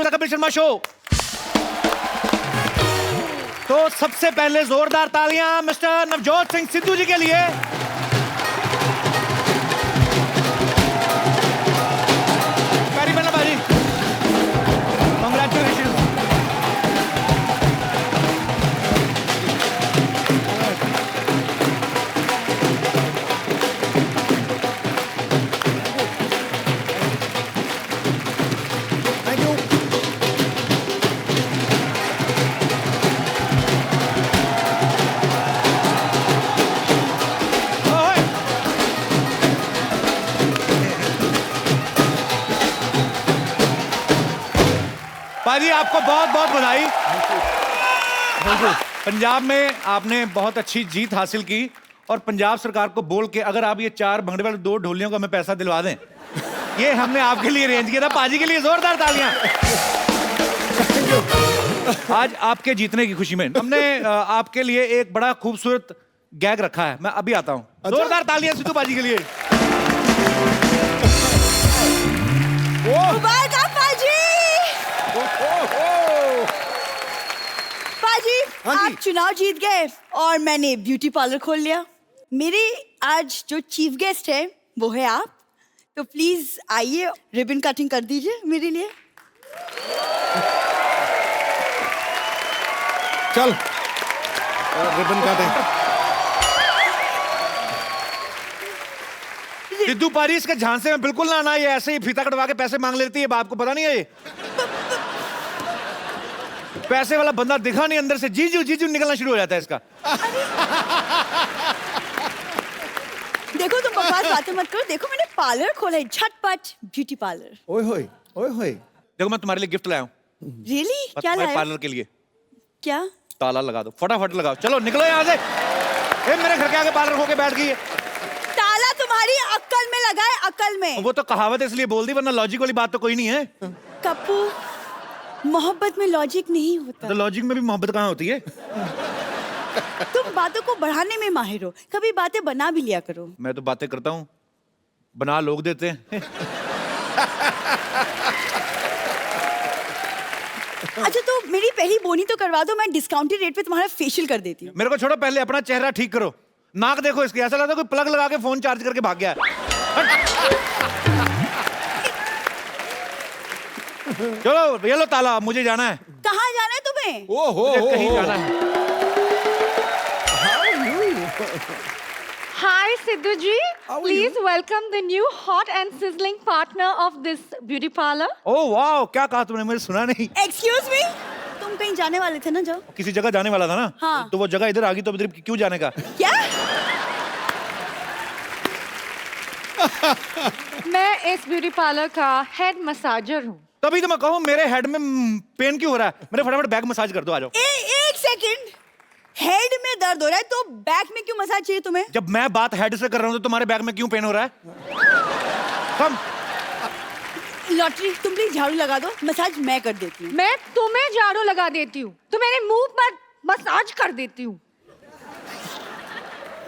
To the Kapil Sharma show. तो सबसे पहले जोरदार तालियां मिस्टर नवजोत सिंह सिद्धू जी के लिए। वेरी वेल भाजी, कांग्रेचुलेशन। भाजी आपको बहुत बहुत बधाई। पंजाब में आपने बहुत अच्छी जीत हासिल की और पंजाब सरकार को बोल के अगर आप ये 4 भंगड़े वाले 2 ढोलियों को हमें पैसा दिलवा दें, ये हमने आपके लिए अरेंज किया था। पाजी के लिए जोरदार तालियां। आज आपके जीतने की खुशी में हमने आपके लिए एक बड़ा खूबसूरत गैग रखा है। मैं अभी आता हूं। जोरदार तालियां सिद्धू पाजी के लिए। पाजी, आप चुनाव जीत गए और मैंने ब्यूटी पार्लर खोल लिया। मेरे आज जो चीफ गेस्ट है वो है आप, तो प्लीज आइए रिबन कटिंग कर दीजिए मेरे लिए। चल रिबन काटें। सिद्धू पाजी इसके झांसे में बिल्कुल ना आना। ये ऐसे ही फीता कटवा के पैसे मांग लेती है। बाप को पता नहीं है ये पैसे वाला बंदा दिखा नहीं, अंदर से जीजू जीजू निकलना शुरू हो जाता है इसका। देखो तुम बकवास बातें मत करो। देखो मैंने पार्लर खोला है, झटपट ब्यूटी पार्लर। ओए होए, ओए होए। देखो मैं तुम्हारे लिए गिफ्ट लाया हूँ। रियली? क्या लाया? पार्लर के लिए। क्या? ताला लगा दो, फटाफट लगाओ। चलो निकलो यहाँ से। मेरे घर के आगे पार्लर होके बैठ गई है। ताला तुम्हारी अक्ल में लगा है, अक्ल में। वो तो कहावत इसलिए बोल दी, वरना लॉजिक वाली बात तो कोई नहीं है। कप्पू, मोहब्बत में लॉजिक नहीं होता। तो लॉजिक में भी मोहब्बत कहाँ होती है? तुम बातों को बढ़ाने में माहिर हो, कभी बातें बना भी लिया करो। मैं तो बातें करता हूँ, बना लोग देते हैं। अच्छा तो मेरी पहली बोनी तो करवा दो, मैं डिस्काउंटेड रेट पे तुम्हारा फेशियल कर देती हूँ। मेरे को छोड़ो, पहले अपना चेहरा ठीक करो। नाक देखो इसकी, ऐसा लगता है कोई प्लग लगा के फोन चार्ज करके भाग गया है। चलो ये लो ताला, मुझे जाना है। कहाँ जाना है तुम्हें? मुझे कहीं जाना है। Hi Sidhu ji, please welcome the new hot and sizzling partner of this beauty parlor. ओह वाह, क्या कहा तुमने? मुझे सुना नहीं। एक्सक्यूज मी, तुम कहीं जाने वाले थे ना? जाओ। किसी जगह जाने वाला था ना? हाँ। तो वो जगह इधर आ गई, तो इधर क्यों जाने का? क्या? मैं इस ब्यूटी पार्लर का हेड मसाजर हूँ। तभी तो मैं कहूँ मेरे हेड में पेन क्यों हो रहा है? मेरे फटाफट बैक मसाज कर दो, आ जाओ। एक सेकंड, हेड में दर्द हो रहा है तो बैक में क्यों मसाज चाहिए तुम्हें? जब मैं बात हेड से कर रहा हूँ तो तुम्हारे बैक में क्यों पेन हो रहा है? कम। लॉटरी, तुम प्लीज झाड़ू लगा दो, मसाज मैं कर देती हूँ। मैं तुम्हें झाड़ू लगा देती हूँ, तो मेरे मुंह पर मसाज कर देती हूँ।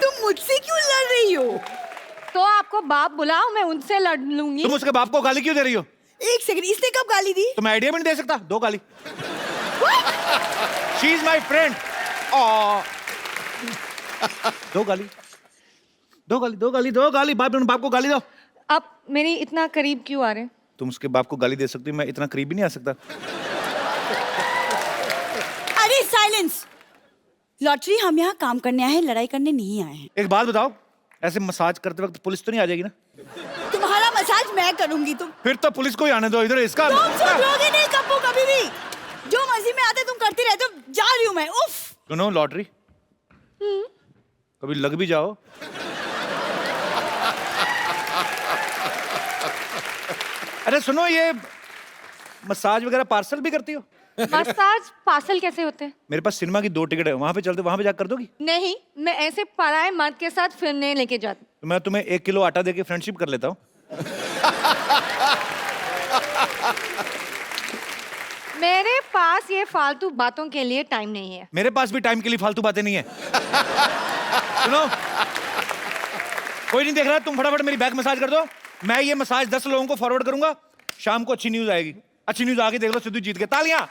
तुम मुझसे क्यों लड़ रही हो? तो आपको बाप बुलाओ, मैं उनसे लड़ लूंगी। तुम उसके बाप को गाली क्यों दे रही हो? एक सेकंड, इसने कब गाली दी? तो मैं आइडिया भी नहीं दे सकता। दो गाली। She is my friend. दो गाली, दो गाली, दो गाली, दो गाली। बाप को गाली दो। अब मेरी इतना करीब क्यों आ रहे हैं? तुम उसके बाप को गाली दे सकती हो, मैं इतना करीब भी नहीं आ सकता। अरे साइलेंस। लॉटरी, हम यहाँ काम करने आए हैं, लड़ाई करने नहीं आए हैं। एक बात बताओ, ऐसे मसाज करते वक्त पुलिस तो नहीं आ जाएगी ना? तुम्हारा मसाज मैं करूंगी। तुम फिर तो पुलिस को ही आने दो इधर। इसका तुम सुधरोगे नहीं कप्पू कभी भी। जो मर्जी में आते तुम करते रहते हो। जा रही हूँ मैं। उफ। सुनो लॉटरी, कभी लग भी जाओ। अरे सुनो, ये मसाज वगैरह पार्सल भी करती हो? मसाज पार्सल कैसे होते हैं? मेरे पास सिनेमा की 2 टिकट है, वहां पे चलते, वहां पे जाकर कर दोगी? नहीं, मैं ऐसे पराए मर्द के साथ फिरने लेके जाती। तो मैं तुम्हें 1 किलो आटा देके फ्रेंडशिप कर लेता हूँ। मेरे पास ये फालतू बातों के लिए टाइम नहीं है। मेरे पास भी टाइम के लिए फालतू बातें नहीं है। सुनो, कोई नहीं देख रहा, तुम फटाफट मेरी बैक मसाज कर दो। मैं ये मसाज 10 लोगों को फॉरवर्ड करूंगा, शाम को अच्छी न्यूज आएगी। अच्छी न्यूज आगे देख लो, सिद्धू जीत गए, तालियां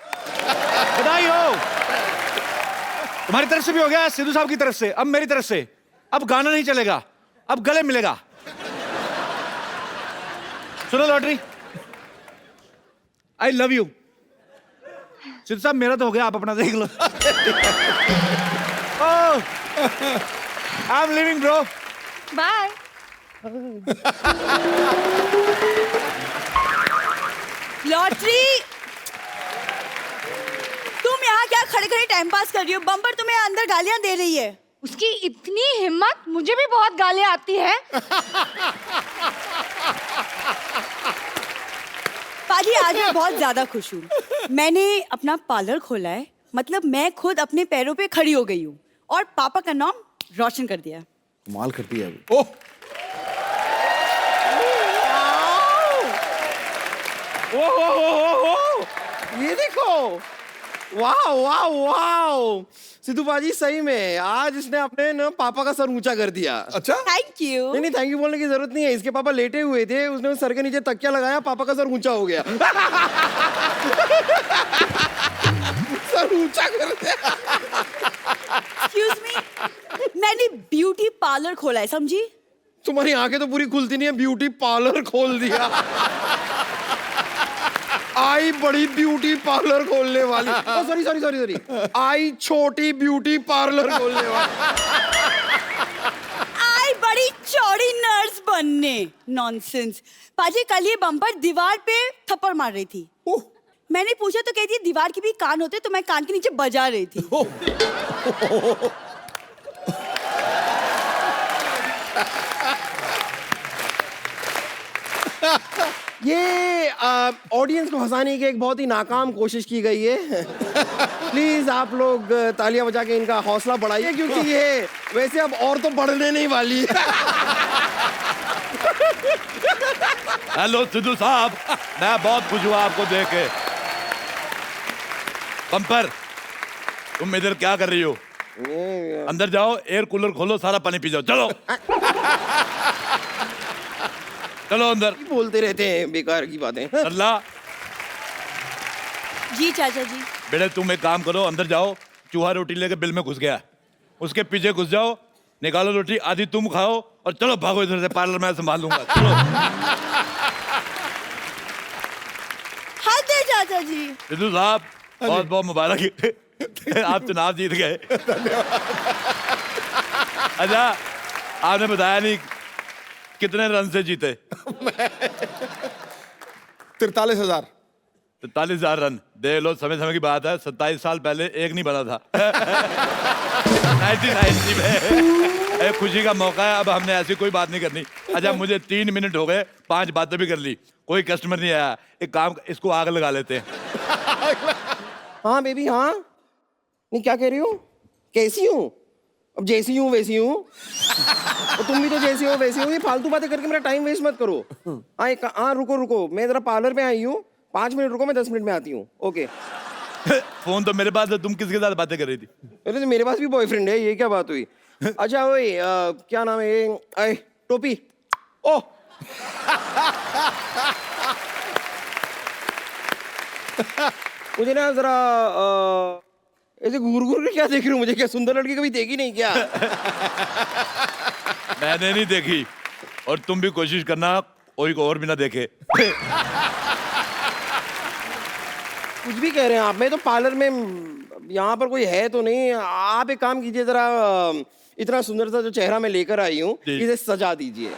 बधाई हो। तुम्हारी तरफ से भी हो गया, सिद्धू साहब की तरफ से, अब मेरी तरफ से। अब गाना नहीं चलेगा, अब गले मिलेगा। सुनो lottery, I love you. Sidhu साहब मेरा तो हो गया, आप अपना देख लो। I am living bro. Bye. Lottery, तुम यहाँ क्या खड़े खड़े टाइम पास कर रही हो? बम्पर तुम्हें अंदर गालियां दे रही है। उसकी इतनी हिम्मत, मुझे भी बहुत गालियां आती है। पाजी आज मैं बहुत ज्यादा खुश हूँ। मैंने अपना पार्लर खोला है, मतलब मैं खुद अपने पैरों पे खड़ी हो गई हूँ और पापा का नाम रोशन कर दिया। कमाल करती है अभी। ओह ये देखो, वाह वाह वाह, सिद्धू बाजी सही में आज इसने अपने ना पापा का सर ऊंचा कर दिया। अच्छा, थैंक यू। नहीं नहीं, थैंक यू बोलने की जरूरत नहीं है। इसके पापा लेटे हुए थे, उसने उस सर के नीचे तकिया लगाया, पापा का सर ऊंचा हो गया। सर ऊंचा कर दिया। एक्सक्यूज मी, मैंने ब्यूटी पार्लर खोला है, समझी? तुम्हारी आंखें तो पूरी खुलती नहीं है, ब्यूटी पार्लर खोल दिया। आई बड़ी ब्यूटी पार्लर खोलने वाली, सॉरी सॉरी सॉरी सॉरी, आई छोटी ब्यूटी पार्लर खोलने वाली। आई बड़ी चौड़ी नर्स बनने। नॉनसेंस। पाजी कल ये बम्पर दीवार पे थप्पड़ मार रही थी। मैंने पूछा तो कहती है दीवार के भी कान होते, तो मैं कान के नीचे बजा रही थी। ये ऑडियंस को हंसाने की एक बहुत ही नाकाम कोशिश की गई है। प्लीज आप लोग तालियां बजा के इनका हौसला बढ़ाइए, क्योंकि ये वैसे अब और तो बढ़ने नहीं वाली है। हेलो सिद्धू साहब, मैं बहुत खुश हुआ आपको देख के। बम्पर, तुम इधर क्या कर रही हो? अंदर जाओ, एयर कूलर खोलो, सारा पानी पी जाओ, चलो। चलो अंदर। बोलते रहते हैं बेकार की बातें। अल्लाह। जी चाचा जी। बेटे तुम एक काम करो, अंदर जाओ, चूहा रोटी लेके बिल में घुस गया, उसके पीछे घुस जाओ, निकालो रोटी, आधी तुम खाओ और चलो भागो इधर से, पार्लर मैं संभाल लूंगा, चलो। हद है चाचा जी। सिद्धू साहब बहुत बहुत मुबारक, आप चुनाव जीत गए। अच्छा, आपने बताया नहीं कितने रन से जीते? 43,000। 43,000 रन। देख लो, समय समय की बात है, 27 साल पहले एक नहीं बना था। 1990 में। एक खुशी का मौका है, अब हमने ऐसी कोई बात नहीं करनी। अच्छा, मुझे 3 मिनट हो गए, 5 बातें भी कर ली, कोई कस्टमर नहीं आया। एक काम, इसको आग लगा लेते हैं। हाँ बेबी, हाँ। नहीं, क्या कह रही हो? कैसी हूँ? अब जैसी हूँ वैसी हूँ। तो तुम भी तो जैसी हो वैसी हो। ये फालतू बातें करके मेरा टाइम वेस्ट मत करो। हाँ रुको रुको, मैं जरा पार्लर पे आई हूँ, 5 मिनट रुको, मैं 10 मिनट में आती हूँ। ओके। फोन तो मेरे पास है, तुम किसके साथ बातें कर रही थी? अरे तो मेरे पास भी बॉयफ्रेंड है, ये क्या बात हुई? अच्छा ओए, क्या नाम है ये? टोपी। ओह, मुझे ना जरा ऐसे घूर घूर के क्या देख रही हूँ? मुझे क्या सुंदर लड़की कभी देखी नहीं क्या? मैंने नहीं देखी, और तुम भी कोशिश करना कोई को और भी ना देखे। कुछ भी कह रहे हैं आप। मैं तो पार्लर में, यहाँ पर कोई है तो नहीं। आप एक काम कीजिए, जरा इतना सुंदर सा जो चेहरा मैं लेकर आई हूँ, इसे सजा दीजिए।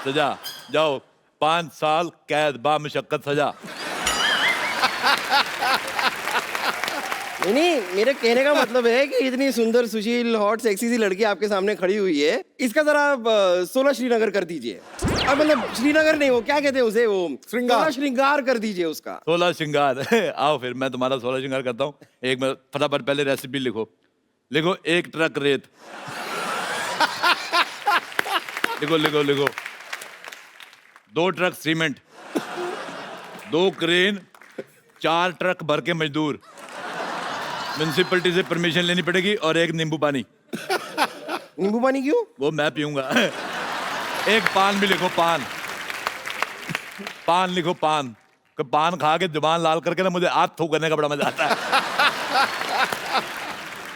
सजा? जाओ, 5 साल कैद बा मुशक्कत सजा। नहीं, मेरे कहने का मतलब है कि इतनी सुंदर, सुशील, हॉट, सेक्सी सी लड़की आपके सामने खड़ी हुई है, इसका जरा 16 श्रीनगर कर दीजिए। अब मतलब श्रीनगर नहीं, वो क्या कहते हैं उसे, वो श्रृंगार। 16 श्रृंगार कर दीजिए उसका। 16 श्रृंगार। आओ फिर मैं तुम्हारा 16 श्रृंगार करता हूँ। एक मिनट, फटाफट पहले रेसिपी लिखो। लिखो, 1 ट्रक रेत। लिखो लिखो लिखो। 2 ट्रक सीमेंट, 2 क्रेन, 4 ट्रक भर के मजदूर, म्युनिसिपैलिटी से परमिशन लेनी पड़ेगी, और 1 नींबू पानी। नींबू पानी क्यों? वो मैं पीऊंगा। 1 पान भी लिखो, पान। पान लिखो, पान। कि पान खा के जुबान लाल करके ना मुझे हाथ थूक करने का बड़ा मजा आता है।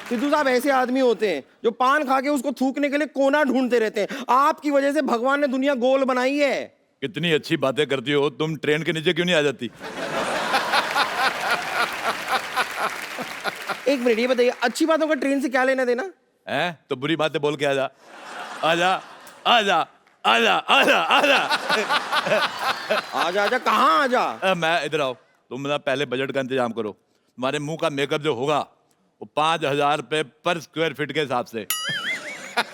सिद्धू साहब ऐसे आदमी होते हैं जो पान खा के उसको थूकने के लिए कोना ढूंढते रहते हैं। आपकी वजह से भगवान ने दुनिया गोल बनाई है। कितनी अच्छी बातें करती हो तुम, ट्रेन के नीचे क्यों नहीं आ जाती? एक मिनट, ये बताइए अच्छी बातों का ट्रेन से क्या लेना देना? हैं? तो बुरी बातें बोल के आजा, आजा, आजा, आजा, आजा, आजा। आजा आजा, कहाँ आजा? मैं इधर आओ, तुम ना पहले बजट का इंतजाम करो। तुम्हारे मुंह का मेकअप जो होगा वो 5,000 रुपए पर स्क्वायर फीट के हिसाब से,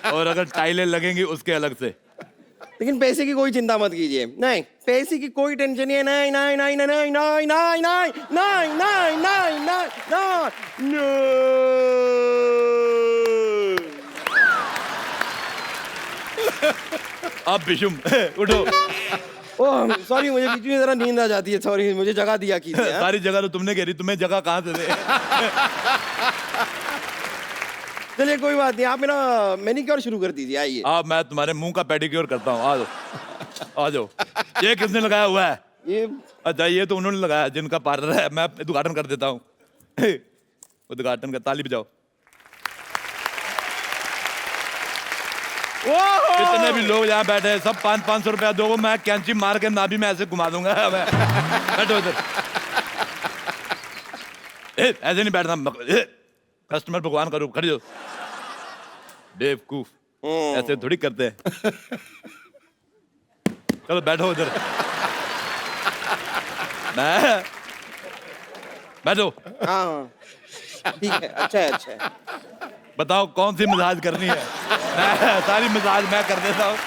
और अगर टाइलें लगेंगी उसके अलग से। लेकिन पैसे की कोई चिंता मत कीजिए। नहीं, पैसे की कोई टेंशन नहीं है। नहीं नहीं नहीं नहीं नहीं नहीं नहीं नहीं नहीं नहीं नहीं नहीं नहीं। अब बिशुम उठो। ओह सॉरी, मुझे बीच में जरा नींद आ जाती है। सॉरी, मुझे जगह दिया कीजिए। सारी जगह तो तुमने घेरी, तुम्हें जगह कहाँ से दे? चलिए कोई बात नहीं, आप मेरा मैनिक्योर शुरू कर दीजिए। आइए। मैं तुम्हारे मुंह का पेडिक्योर करता हूँ। आ जाओ, आ जाओ। ये किसने लगाया हुआ है? ये अच्छा, ये तो उन्होंने लगाया जिनका पार्लर है। मैं उद्घाटन कर देता हूँ। उद्घाटन का ताली बजाओ। जितने भी लोग यहाँ बैठे हैं सब 500-500 रुपया दो, मैं कैंची मार के नाभि में ऐसे घुमा दूंगा। बैठो इधर। ऐसे नहीं बैठना, कस्टमर भगवान का रूप। खड़ी हो बेवकूफ, ऐसे थोड़ी करते हैं। चलो बैठो इधर। मैं बैठो। हाँ ठीक है, अच्छा है, अच्छा है। बताओ कौन सी मसाज करनी है? मैं सारी मसाज मैं कर देता हूँ।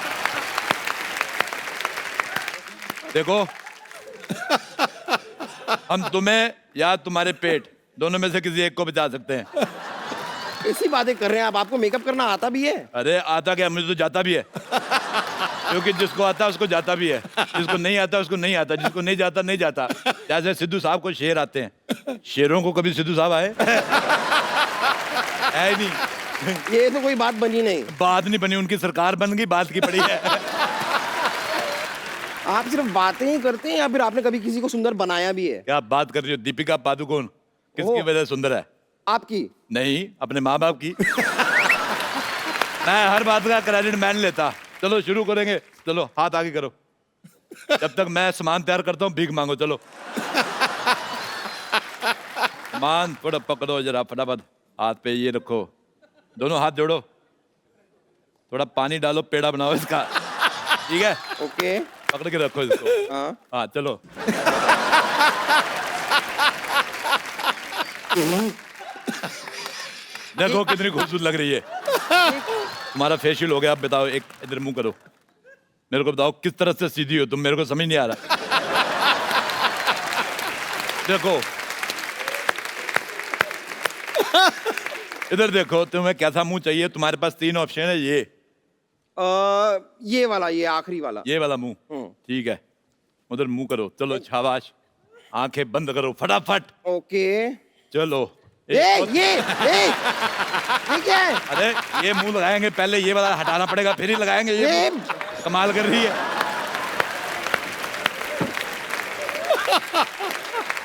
देखो, हम तुम्हें या तुम्हारे पेट दोनों में से किसी एक को बचा सकते हैं। ऐसी बातें कर रहे हैं आप? आपको मेकअप करना आता भी है? अरे आता क्या, मुझे तो जाता भी है। क्योंकि जिसको आता है उसको जाता भी है, जिसको नहीं आता उसको नहीं आता, जिसको नहीं जाता नहीं जाता। जैसे सिद्धू साहब को शेर आते हैं, शेरों को कभी सिद्धू साहब आए? है नहीं। ये तो कोई बात बनी नहीं। बात नहीं बनी, उनकी सरकार बन गई, बात की पड़ी है। आप सिर्फ बातें ही करते हैं या फिर आपने कभी किसी को सुंदर बनाया भी है? क्या बात कर रही हो? दीपिका पादुकोण किसकी वजह से सुंदर है? आपकी नहीं, अपने माँ बाप की। मैं हर बात का क्रेडिट मैं नहीं लेता। चलो शुरू करेंगे, चलो हाथ आगे करो। जब तक मैं सामान तैयार करता हूँ भीख मांगो। चलो सामान थोड़ा पकड़ो जरा फटाफट, हाथ पे ये रखो, दोनों हाथ जोड़ो, थोड़ा पानी डालो, पेड़ा बनाओ इसका। ठीक है, ओके, पकड़ के रखो इसको। हाँ हाँ चलो। देखो कितनी खूबसूरत लग रही है। तुम्हारा फेशियल हो गया। अब बताओ, एक इधर मुंह करो, मेरे को बताओ किस तरह से सीधी हो तुम, मेरे को समझ नहीं आ रहा। देखो इधर देखो, तुम्हें कैसा मुंह चाहिए? तुम्हारे पास 3 ऑप्शन है। ये वाला, ये आखिरी वाला, ये वाला मुंह, ठीक है। उधर मुंह करो, चलो शाबाश। आंखें बंद करो फटाफट। ओके। चलो ये क्या है? अरे ये मुंह लगाएंगे, पहले ये वाला हटाना पड़ेगा, फिर ही लगाएंगे। ये कमाल कर रही है।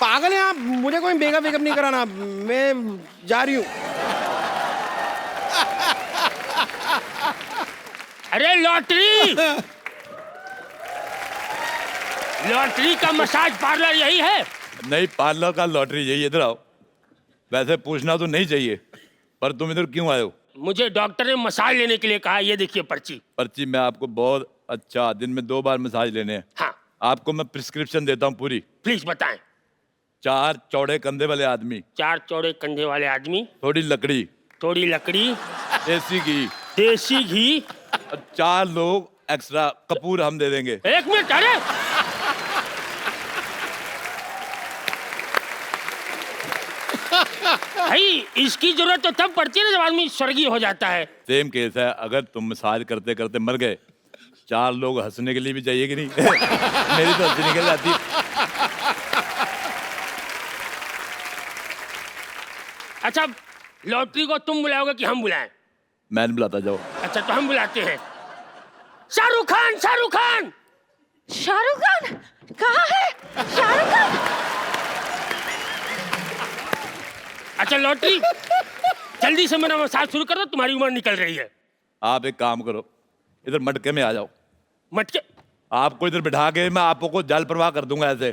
पागल है आप? मुझे कोई मेकअप वेकअप नहीं कराना, मैं जा रही हूँ। अरे लॉटरी, लॉटरी का मसाज पार्लर यही है? नहीं, पार्लर का लॉटरी यही। इधर आओ। वैसे पूछना तो नहीं चाहिए, पर तुम इधर क्यों आए हो? मुझे डॉक्टर ने मसाज लेने के लिए कहा। ये देखिए पर्ची। पर्ची में आपको बहुत अच्छा, दिन में 2 बार मसाज लेने हैं। हाँ आपको मैं प्रिस्क्रिप्शन देता हूँ पूरी। प्लीज बताएं। 4 चौड़े कंधे वाले आदमी, 4 चौड़े कंधे वाले आदमी, थोड़ी लकड़ी, थोड़ी लकड़ी, देसी घी, देसी घी, और 4 लोग एक्स्ट्रा कपूर हम दे देंगे। 1 मिनट। अरे भाई, इसकी जरूरत तो तब पड़ती है ना जब आदमी स्वर्गीय हो जाता है। सेम केस है। अगर तुम मसाज करते करते मर गए, 4 लोग हंसने के लिए भी चाहिए कि नहीं? मेरी तो हंसी निकल जाती। अच्छा, लॉटरी को तुम बुलाओगे कि हम बुलाएं? मैं नहीं बुलाता, जाओ। अच्छा तो हम बुलाते हैं। शाहरुख खान, शाहरुख खान। शाहरुख खान? कहाँ है शाहरुख खान? अच्छा लॉटरी, जल्दी से मेरा मसाज शुरू कर दो, तुम्हारी उम्र निकल रही है। आप एक काम करो, इधर मटके में आ जाओ। मटके? आपको इधर बिठा के मैं आपको जल प्रवाह कर दूंगा, ऐसे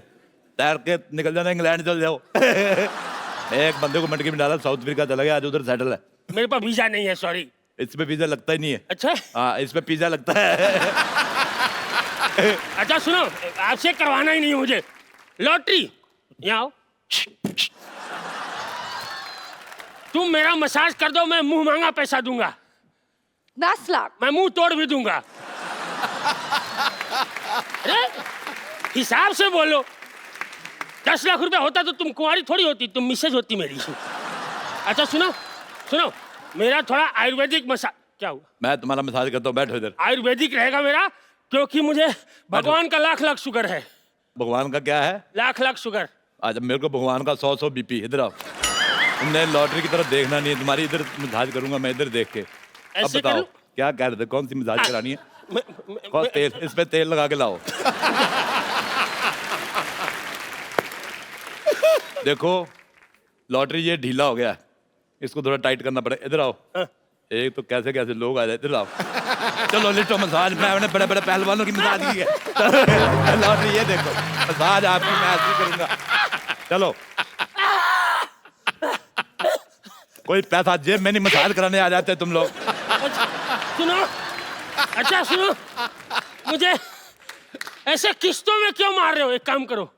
तैर के निकल जाना, इंग्लैंड चल जाओ। एक बंदे को मटके में डाला, साउथ अफ्रीका चला गया, आज उधर सेटल है। मेरे पास वीजा नहीं है, सॉरी। इसमें वीजा लगता ही नहीं है। अच्छा हाँ, इसमें पिज्जा लगता है। अच्छा सुनो, आपसे करवाना ही नहीं है मुझे। लॉटरी, यहाँ आओ। तुम मेरा मसाज कर दो, मैं मुंह मांगा पैसा दूंगा। 10 लाख। मैं मुंह तोड़ भी दूंगा। अरे हिसाब से बोलो। 10 लाख रुपए होता तो तुम कुंवारी थोड़ी होती, तुम मिसेज होती मेरी। अच्छा सुनो सुनो, मेरा थोड़ा आयुर्वेदिक मसाज। क्या हुआ? मैं तुम्हारा मसाज करता हूँ, बैठो इधर। आयुर्वेदिक रहेगा मेरा, क्योंकि मुझे भगवान का लाख लाख शुगर है। भगवान का क्या है? लाख लाख शुगर। आज मेरे को भगवान का 100 बीपी। इधर आओ, तुमने लॉटरी की तरफ देखना नहीं है, तुम्हारी इधर मसाज करूंगा मैं, इधर देख के। अब ऐसे बताओ करूं? क्या कह रहे थे, कौन सी मसाज करानी है? मैं- कौन तेल, इस पे तेल लगा के लाओ। देखो लॉटरी ये ढीला हो गया है, इसको थोड़ा टाइट करना पड़ेगा। इधर आओ। एक तो कैसे कैसे लोग आ जाए। इधर आओ, चलो लिटो मसाज। मैंने बड़े बड़े पहलवानों की मसाज की है। लॉटरी ये देखो, मसाज आपकी मैं ऐसी करूंगा। चलो, कोई पैसा जेब में नहीं, मसाज कराने आ जाते तुम लोग। सुनो, अच्छा सुनो, मुझे ऐसे किस्तों में क्यों मार रहे हो? एक काम करो,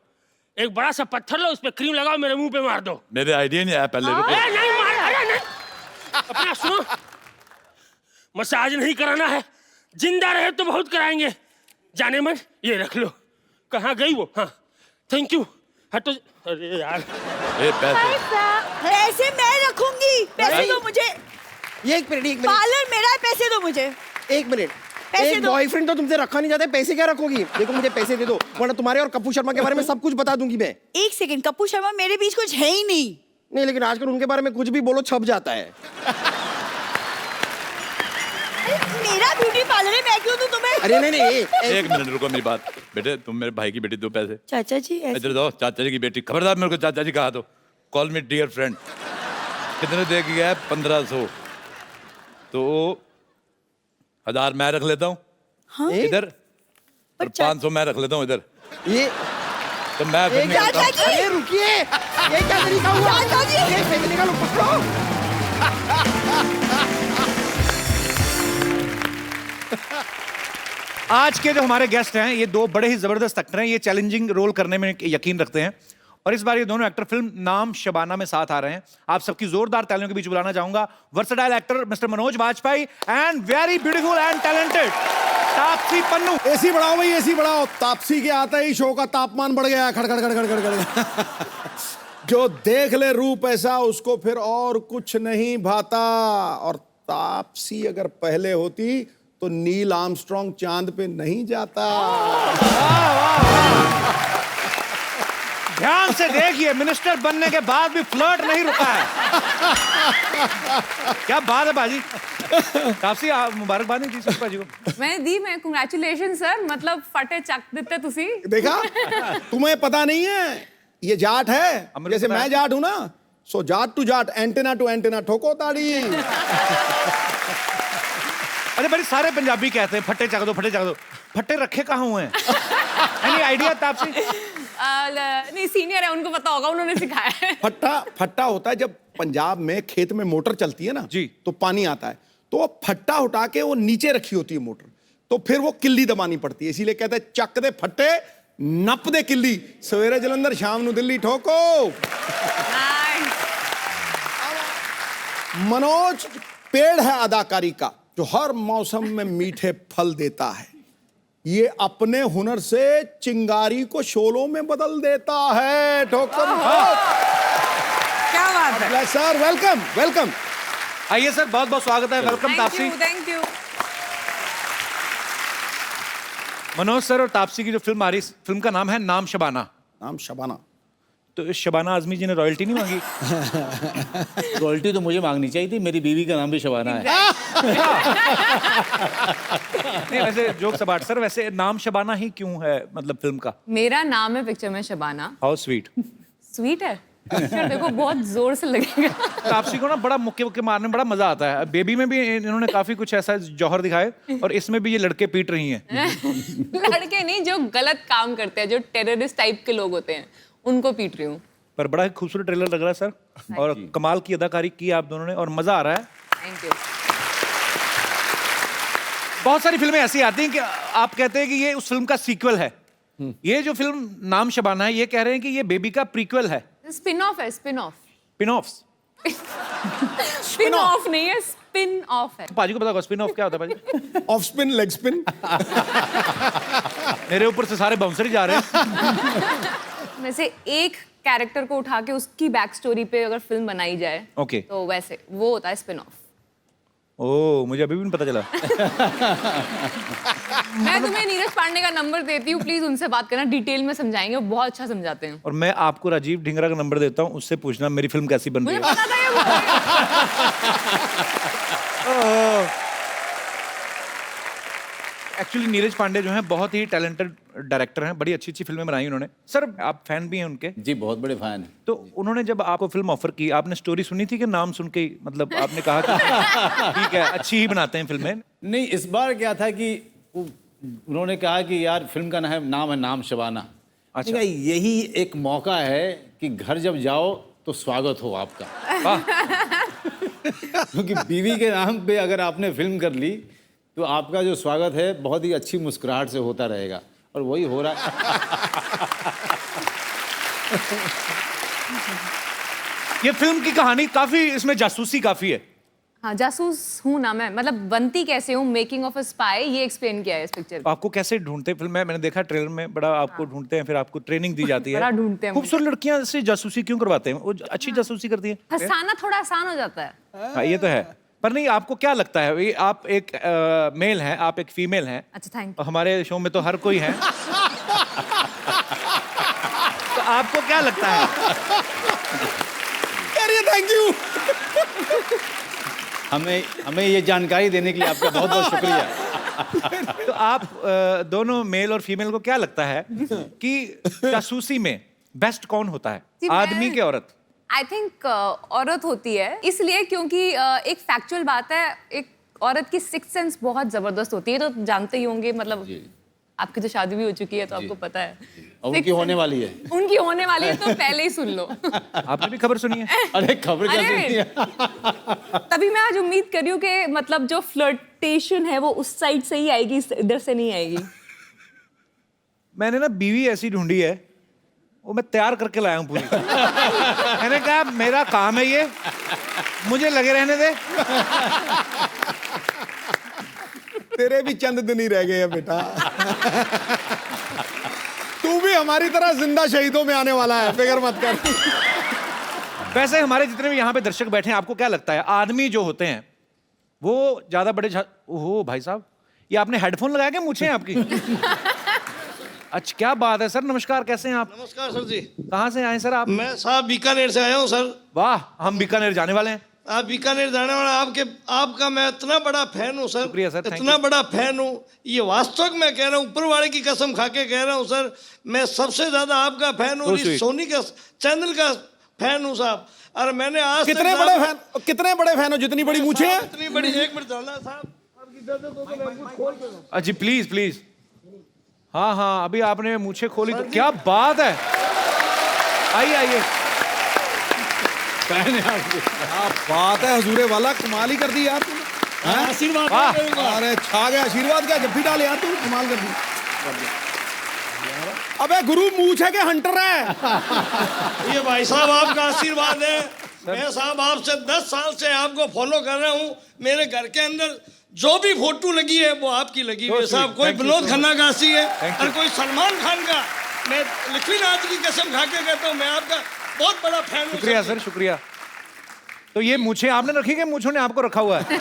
एक बड़ा सा पत्थर लो, उस पे क्रीम लगाओ, मेरे मुंह पे मार दो। मेरे आइडिया नहीं आया पहले। रुको। अरे नहीं मार, अरे नहीं। अपना सुनो, मसाज नहीं कराना है, जिंदा रहे तो बहुत कराएंगे। जाने मन, ये रख लो। कहाँ गई वो? हाँ थैंक यू। हटो। अरे यार, ए, पैसे पैसे मैं रखूंगी, पैसे दो मुझे। ये एक मिनट पार्लर मेरा है, पैसे दो मुझे। एक मिनट। पैसे एक दो। बॉयफ्रेंड तो तुमसे रखा नहीं जाता, पैसे क्या रखोगी? देखो मुझे पैसे दे दो, वरना तुम्हारे और कपूर शर्मा के बारे में सब कुछ बता दूंगी मैं। एक सेकंड, कपूर शर्मा मेरे बीच कुछ है ही नहीं। नहीं, लेकिन आजकल उनके बारे में कुछ भी बोलो छप जाता है। मेरा ब्यूटी पार्लर है, मैं क्यों दूं तुम्हें? अरे नहीं नहीं, एक मिनट रुको, मेरी बात। बेटे तुम मेरे भाई की बेटी, दो पैसे। चाचा जी ऐसे- इधर दो, चाचा जी की बेटी। खबरदार मेरे को चाचा जी कहा तो। Call me dear friend. कितने दे गया है? 1500। तो 1000 मैं रख लेता हूँ हाँ? इधर, और 500 मैं रख लेता हूँ इधर। ये तो मैं फिर निकलता चाचा हूँ। जी, अरे रुकिए, ये क्या तरीका हुआ? चाचा जी। ये फेंकने का लो, पकड़ो। आज के जो हमारे गेस्ट हैं, ये दो बड़े ही जबरदस्त एक्टर हैं। ये चैलेंजिंग रोल करने में यकीन रखते हैं, और इस बार ये दोनों एक्टर फिल्म नाम शबाना में साथ आ रहे हैं। आप सबकी जोरदार तालियों के बीच बुलाना चाहूंगा versatile actor mister Manoj Vajpayee and very beautiful and talented Taapsee Pannu. AC बढ़ाओ भाई, एसी बढ़ाओ। तापसी के आते ही शो का तापमान बढ़ गया, खड़खड़ खड़खड़ खड़खड़। जो देख ले रूप ऐसा, उसको फिर और कुछ नहीं भाता। और तापसी अगर पहले होती तो नील आर्मस्ट्रांग चांद पे नहीं जाता। ध्यान से देखिए, मिनिस्टर बनने के बाद भी फ्लर्ट नहीं रुका है। क्या बात है बाजी। तापसी मुबारकबाद नहीं दी सिर्फ बाजी को? मैंने दी, मैं कंग्रेचुलेशन सर, मतलब फटे चक देते तुसी। देखा, तुम्हें पता नहीं है ये जाट है, जैसे मैं जाट हूं ना। So Jat to Jat, antenna to antenna, ठोको ताड़ी। अरे बड़ी सारे पंजाबी कहते हैं फट्टे चक दो, फट्टे चक दो। फट्टे रखे कहाँ हुए हैं? Any idea Taapsee? नहीं, सीनियर है, उनको पता होगा, उन्होंने सिखाया है। फट्टा होता है जब पंजाब में खेत में मोटर चलती है ना जी, तो पानी आता है, तो वो फट्टा उठा के वो नीचे रखी होती है मोटर, तो फिर वो किल्ली दबानी पड़ती है। इसीलिए कहते हैं चक दे फट्टे, नप दे किल्ली। सवेरे जलंधर, शाम नु दिल्ली, ठोको। मनोज पेड़ है अदाकारी का, जो हर मौसम में मीठे फल देता है। ये अपने हुनर से चिंगारी को शोलों में बदल देता है। ठोकर क्या बात है। Sir, welcome welcome. आइए सर, बहुत बहुत स्वागत है। Welcome Taapsee. Thank you. Manoj sir और तापसी की जो फिल्म आ रही, फिल्म का नाम है नाम शबाना। नाम शबाना। तो इस शबाना आजमी जी ने रॉयल्टी नहीं मांगी? रॉयल्टी तो मुझे मांगनी चाहिए थी, मेरी बीवी का नाम भी शबाना है। नहीं वैसे जोक्स अपार्ट सर, वैसे नाम शबाना ही क्यों है मतलब फिल्म का? मेरा नाम है पिक्चर में शबाना। How sweet. स्वीट है पिक्चर, देखो बहुत जोर से लगेगा। तापसी को ना बड़ा मुक्के मारने में बड़ा मजा आता है। बेबी में भी इन्होंने काफी कुछ ऐसा जौहर दिखाए और इसमें भी ये लड़के पीट रही हैं। लड़के नहीं, जो गलत काम करते हैं, जो टेररिस्ट टाइप के लोग होते हैं, उनको पीट रही हूँ। पर बड़ा ही खूबसूरत ट्रेलर लग रहा है सर, और कमाल की अदाकारी की आप दोनों ने और मजा आ रहा है। Thank you. बहुत सारी फिल्में ऐसी आती हैं कि आप कहते हैं कि ये उस फिल्म का सीक्वल है। ये जो फिल्म नाम शबाना है, ये कह रहे हैं कि ये बेबी का प्रीक्वल है। स्पिन ऑफ है, spin off. Spin offs. Spin off नहीं है, स्पिन ऑफ है। पाजी को पता होगा स्पिन ऑफ क्या होता है पाजी? Off spin, leg spin. मेरे ऊपर से सारे बाउंसर ही जा रहे हैं। में से एक कैरेक्टर को उठा के उसकी बैक स्टोरी पे अगर फिल्म बनाई जाए, ओके। तो वैसे वो होता है स्पिन ऑफ। ओह, मुझे अभी भी नहीं पता चला। मैं तुम्हें नीरज पांडे का नंबर देती हूँ, प्लीज उनसे बात करना, डिटेल में समझाएंगे, वो बहुत अच्छा समझाते हैं। और मैं आपको राजीव ढिंगरा का नंबर देता हूँ, उससे पूछना मेरी फिल्म कैसी बन रही मुझे है। पता था ये बोलेगा। एक्चुअली नीरज पांडे जो हैं बहुत ही टैलेंटेड डायरेक्टर हैं, बड़ी अच्छी अच्छी फिल्में बनाई उन्होंने। सर आप फैन भी हैं उनके? जी बहुत बड़े फैन हैं। तो उन्होंने जब आपको फिल्म ऑफर की, आपने स्टोरी सुनी थी कि नाम सुन के ही मतलब आपने कहा कि ठीक है अच्छी ही बनाते हैं फिल्में? नहीं, इस बार क्या था कि उन्होंने कहा कि यार फिल्म का नाम है नाम शबाना। अच्छा, यही एक मौका है कि घर जब जाओ तो स्वागत हो आपका। क्योंकि बीवी के नाम पे अगर आपने फिल्म कर ली तो आपका जो स्वागत है बहुत ही अच्छी मुस्कुराहट से होता रहेगा, और वही हो रहा है। ये फिल्म की कहानी काफी, इसमें जासूसी काफी है। हाँ, जासूस हूँ ना मैं, मतलब बनती कैसे हूँ, मेकिंग ऑफ अ स्पाई, ये एक्सप्लेन किया है इस पिक्चर में। आपको कैसे ढूंढते हैं फिल्म में? मैंने देखा ट्रेलर में, बड़ा आपको ढूंढते हैं, फिर आपको ट्रेनिंग दी जाती है। बड़ा ढूंढते हैं मुझे। खूबसूरत लड़कियां से जासूसी क्यों करवाते हैं? वो अच्छी जासूसी करती हैं। फंसाना थोड़ा आसान हो जाता है। हाँ, ये तो है। पर नहीं, आपको क्या लगता है, ये आप एक मेल हैं, आप एक फीमेल हैं। अच्छा, थैंक और हमारे शो में तो हर कोई है। तो आपको क्या लगता है? Thank you. हमें ये जानकारी देने के लिए आपका बहुत बहुत शुक्रिया। तो आप दोनों मेल और फीमेल को क्या लगता है कि जासूसी में बेस्ट कौन होता है, जी, आदमी के औरत? आई थिंक औरत होती है, इसलिए क्योंकि एक फैक्चुअल बात है, एक औरत की सिक्स्थ सेंस बहुत जबरदस्त होती है, तो जानते ही होंगे, मतलब आपकी तो शादी भी हो चुकी है तो आपको पता है। और उनकी होने वाली है। उनकी होने वाली है, तो पहले ही सुन लो। आपने भी खबर सुनी है? अरे खबर क्या सुनती है? तभी मैं आज उम्मीद कर रही हूँ कि मतलब जो फ्लर्टेशन है वो उस साइड से ही आएगी, इधर से नहीं आएगी। मैंने ना बीवी ऐसी ढूंढी है, वो मैं तैयार करके लाया हूँ पूरी। मैंने कहा मेरा काम है ये, मुझे लगे रहने दे। तेरे भी चंद दिन ही रह गए हैं बेटा। तू भी हमारी तरह जिंदा शहीदों में आने वाला है, फिक्र मत कर। वैसे हमारे जितने भी यहाँ पे दर्शक बैठे हैं, आपको क्या लगता है आदमी जो होते हैं वो ज्यादा बड़े ओहो भाई साहब, ये आपने हेडफोन लगाया क्या? मुझे आपकी अच्छा, क्या बात है सर। नमस्कार, कैसे हैं आप? नमस्कार सर जी। कहाँ से आए सर आप? मैं साहब बीकानेर से आया हूँ सर। वाह, हम बीकानेर जाने वाले हैं। आप बीकानेर जाने वाला, आपका मैं इतना बड़ा फैन हूँ सर। शुक्रिया सर, थैंक इतना यू। बड़ा फैन हूँ, ये वास्तव में कह रहा हूँ, ऊपर वाले की कसम खा के कह रहा हूँ सर, मैं सबसे ज्यादा आपका फैन हूँ, इस सोनी का चैनल का फैन हूँ साहब। और मैंने आज कितने बड़े फैन हो? जितनी बड़ी मूछें हैं? इतनी बड़ी, एक मिनट चलना साहब, आपकी इजाजत हो तो मैं कुछ खोल के दूँ। जी प्लीज प्लीज। हाँ हाँ, अभी आपने मुझे खोली तो क्या बात है। आइए आइए। क्या बात है, हजूरे वाला कमाल ही कर दी यार तूने। आशीर्वाद। अरे छा गया आशीर्वाद, क्या जब भी डाले यार, तू कमाल कर दी। अबे गुरु मूछ है कि हंटर है? ये भाई साहब आपका आशीर्वाद है। मैं साहब आपसे 10 साल से आपको फॉलो कर रहा हूँ। मेरे घर के अंदर जो भी फोटो लगी है वो आपकी लगी हुई है साहब। कोई विनोद खन्ना का हंसी है और कोई सलमान खान का। मैं लक्ष्मीनाथ की कसम खा के कहता हूँ, मैं आपका बहुत बड़ा फैन हूँ। शुक्रिया सर, शुक्रिया। तो ये मूछें आपने रखी कि मूछों ने आपको रखा हुआ है?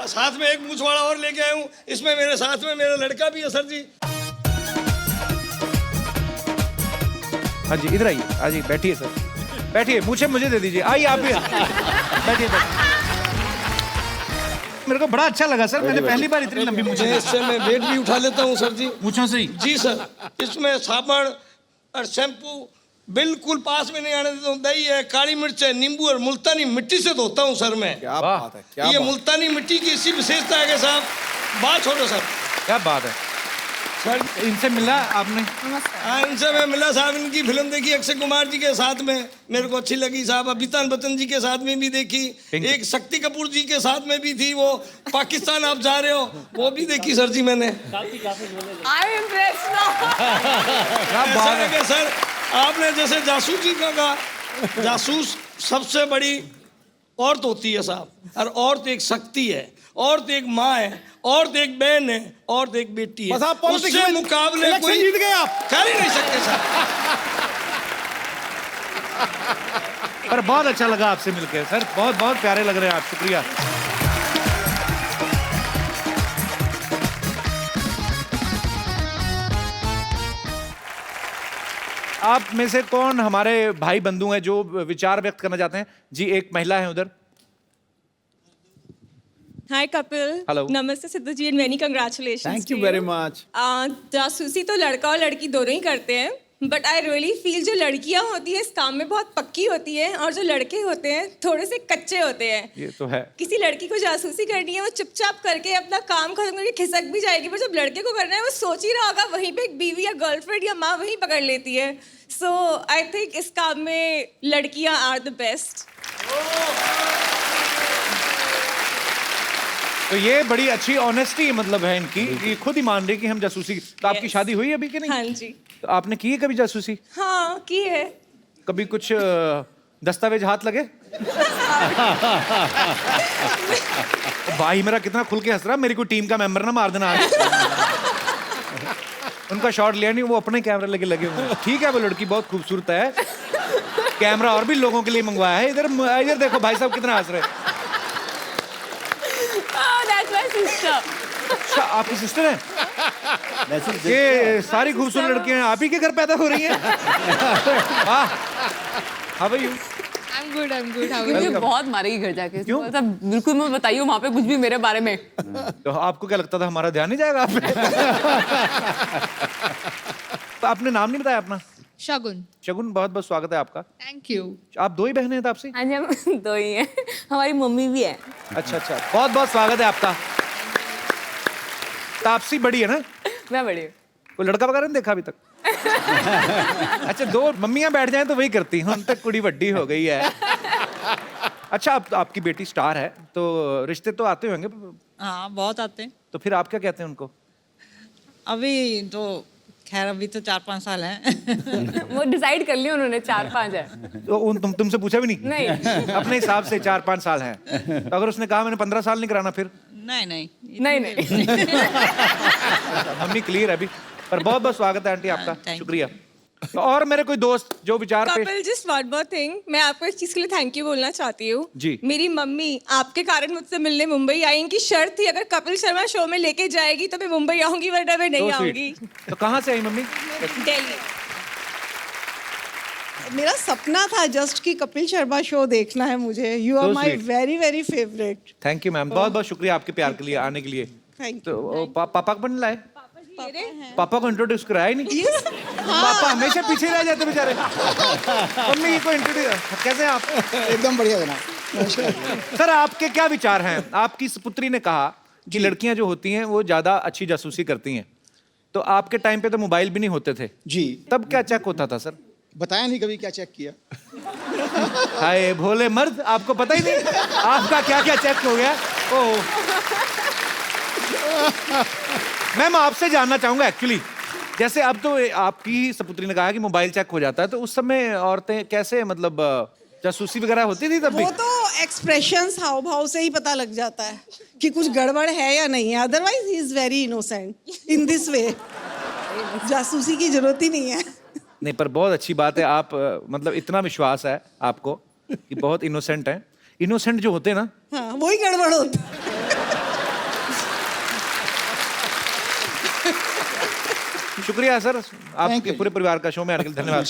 साथ में एक मूछ वाला और लेके आया हूँ, इसमें मेरे साथ में मेरा लड़का भी है सर जी। हाँ जी, इधर आइए, आ जाइए, बैठिए सर, बैठिए। मुझे दे दीजिए। आइए आप भी बैठिए। मेरे को बड़ा अच्छा लगा सर, मैंने पहली बार इतनी लंबी मूछें इससे मैं वेट भी उठा लेता हूँ सर जी। मूछों से ही। जी सर, इसमें साबुन और शैम्पू बिल्कुल पास में नहीं आने देता हूँ। दही है, काली मिर्च है, नींबू और मुल्तानी मिट्टी से धोता हूँ सर मैं। क्या बात है, क्या ये बात। मुल्तानी मिट्टी की इसी विशेषता है कि साहब, बात छोड़ो सर। क्या बात है सर इनसे मिला आपने? हाँ, इनसे मैं मिला साहब। इनकी फिल्म देखी अक्षय कुमार जी के साथ में, मेरे को अच्छी लगी साहब। अमिताभ बच्चन जी के साथ में भी देखी, एक शक्ति कपूर जी के साथ में भी थी, वो पाकिस्तान आप जा रहे हो, वो भी देखी सर जी मैंने। I am impressed now. क्या बात है कि सर आपने जैसे जासूसी का कहा, जासूस सबसे बड़ी औरत होती है साहब, और औरत एक शक्ति है, औरत एक माँ है, औरत एक बहन है, औरत एक बेटी है। बस आप पॉलिटिक्स उससे में मुकाबले इलेक्शन कोई जीत गए आप। कर ही नहीं सकते सर। पर बहुत अच्छा लगा आपसे मिलकर सर, बहुत बहुत प्यारे लग रहे हैं आप, शुक्रिया। आप में से कौन हमारे भाई बंधु हैं जो विचार व्यक्त करना चाहते हैं? जी, एक महिला है उधर। हाय कपिल। Hello. नमस्ते Sidhu ji and many congratulations. Thank you very much. जासूसी तो लड़का और लड़की दोनों ही करते हैं, बट आई रियली फील जो लड़कियां होती है इस काम में बहुत पक्की होती है, और जो लड़के होते हैं थोड़े से कच्चे होते हैं। ये तो है। किसी लड़की को जासूसी करनी है, वो चुपचाप करके अपना काम खत्म करके खिसक भी जाएगी, पर जब लड़के को करना है वो सोच ही रहा होगा, वहीं पे एक बीवी या गर्लफ्रेंड या माँ वहीं पकड़ लेती है। सो आई थिंक इस काम में लड़कियां आर द बेस्ट। तो ये बड़ी अच्छी ऑनेस्टी मतलब है इनकी, ये खुद ही मान रही कि हम जासूसी। तो आपकी शादी हुई अभी कि नहीं? हाँ जी। तो आपने की है कभी जासूसी? हाँ की है। कभी कुछ दस्तावेज हाथ लगे? भाई मेरा कितना खुल के हंस रहा, मेरी कोई टीम का मेंबर ना मार देना आज। उनका शॉट लिया नहीं, वो अपने कैमरा लेके लगे हुए हैं। ठीक है, वो लड़की बहुत खूबसूरत है, कैमरा और भी लोगों के लिए मंगवाया है। इधर इधर देखो भाई साहब कितना हंस रहे हैं। अच्छा, आपकी सिस्टर है? ये सारी खूबसूरत लड़कियां आप ही के घर पैदा हो रही हैं? वाह, how are you? I am good. मुझे बहुत मारेगी घर जाके। क्यों? मतलब बिल्कुल मत बताइए वहाँ पे कुछ भी मेरे बारे में। तो आपको क्या लगता था हमारा ध्यान नहीं जाएगा आप पे? तो आपने नाम नहीं बताया अपना? शगुन। शगुन, बहुत बहुत स्वागत है आपका। Thank you. आप दो ही बहनें हैं तापसी? हाँ जी, हम दो ही हैं। हमारी मम्मी भी है। अच्छा अच्छा, बहुत बहुत स्वागत है आपका। तापसी बड़ी है ना? मैं बड़ी हूँ। कोई लड़का वगैरह नहीं देखा अभी तक? अच्छा, दो मम्मियाँ बैठ जाएं तो वही करती हैं, उन तक कुड़ी बड्डी हो गई है। अच्छा, अब तो आपकी बेटी स्टार है, तो रिश्ते तो आते होंगे? हाँ बहुत आते हैं। तो फिर आप क्या कहते हैं उनको? अभी तो खैर अभी तो 4-5 साल हैं। वो डिसाइड कर लिया उन्होंने, 4-5 है। तो तुमसे पूछा भी नहीं? नहीं। अपने हिसाब से 4-5 साल हैं। तो अगर उसने कहा मैंने 15 साल नहीं कराना फिर? नहीं। मम्मी क्लियर है अभी। पर बहुत बहुत स्वागत है आंटी आपका, Thank you. शुक्रिया। तो और मेरे कोई दोस्त जो विचार पे Kapil just one more thing, मैं आपको इस चीज के लिए थैंक यू बोलना चाहती हूँ। जी। मेरी मम्मी आपके कारण मुझसे मिलने मुंबई आई। इनकी शर्त थी अगर कपिल शर्मा शो में लेके जाएगी तो मैं मुंबई आऊंगी, वरना मैं नहीं So sweet. आऊंगी। तो कहाँ से आई मम्मी? दिल्ली। मेरा सपना था जस्ट कि कपिल शर्मा शो देखना है मुझे। You are So my sweet. Very very favourite. Thank you ma'am, बहुत बहुत शुक्रिया आपके प्यार के लिए, आने के लिए। थैंक तो पापा को नहीं लाए? मेरे पापा को इंट्रोड्यूस कराया ही नहीं? पापा हमेशा पीछे रह जाते बेचारे। मम्मी को इंट्रोड्यूस कैसे आप? एकदम बढ़िया जनाब। सर, आपके क्या विचार हैं? आपकी पुत्री ने कहा कि लड़कियां जो होती हैं वो ज्यादा अच्छी जासूसी करती हैं, तो आपके टाइम पे तो मोबाइल भी नहीं होते थे जी। तब क्या चेक होता था सर? बताया नहीं कभी क्या चेक किया। हाय भोले मर्द, आपको पता ही नहीं आपका क्या क्या चेक हो गया। ओह, मैम आपसे जानना चाहूंगा एक्चुअली, जैसे अब तो आपकी सपुत्री ने कहा कि मोबाइल चेक हो जाता है, तो उस समय औरतें कैसे मतलब जासूसी वगैरह होती थी तब भी? वो तो एक्सप्रेशंस हाव भाव से ही पता लग जाता है कि कुछ गड़बड़ है या नहीं है। Otherwise he is very innocent in this way. जासूसी की जरूरत ही नहीं है। नहीं, पर बहुत अच्छी बात है, आप मतलब इतना विश्वास है आपको कि बहुत इनोसेंट हैं। इनोसेंट जो होते हैं ना, हाँ वही गड़बड़ होता है। शुक्रिया सर, आपके पूरे परिवार का शो में आने के लिए धन्यवाद।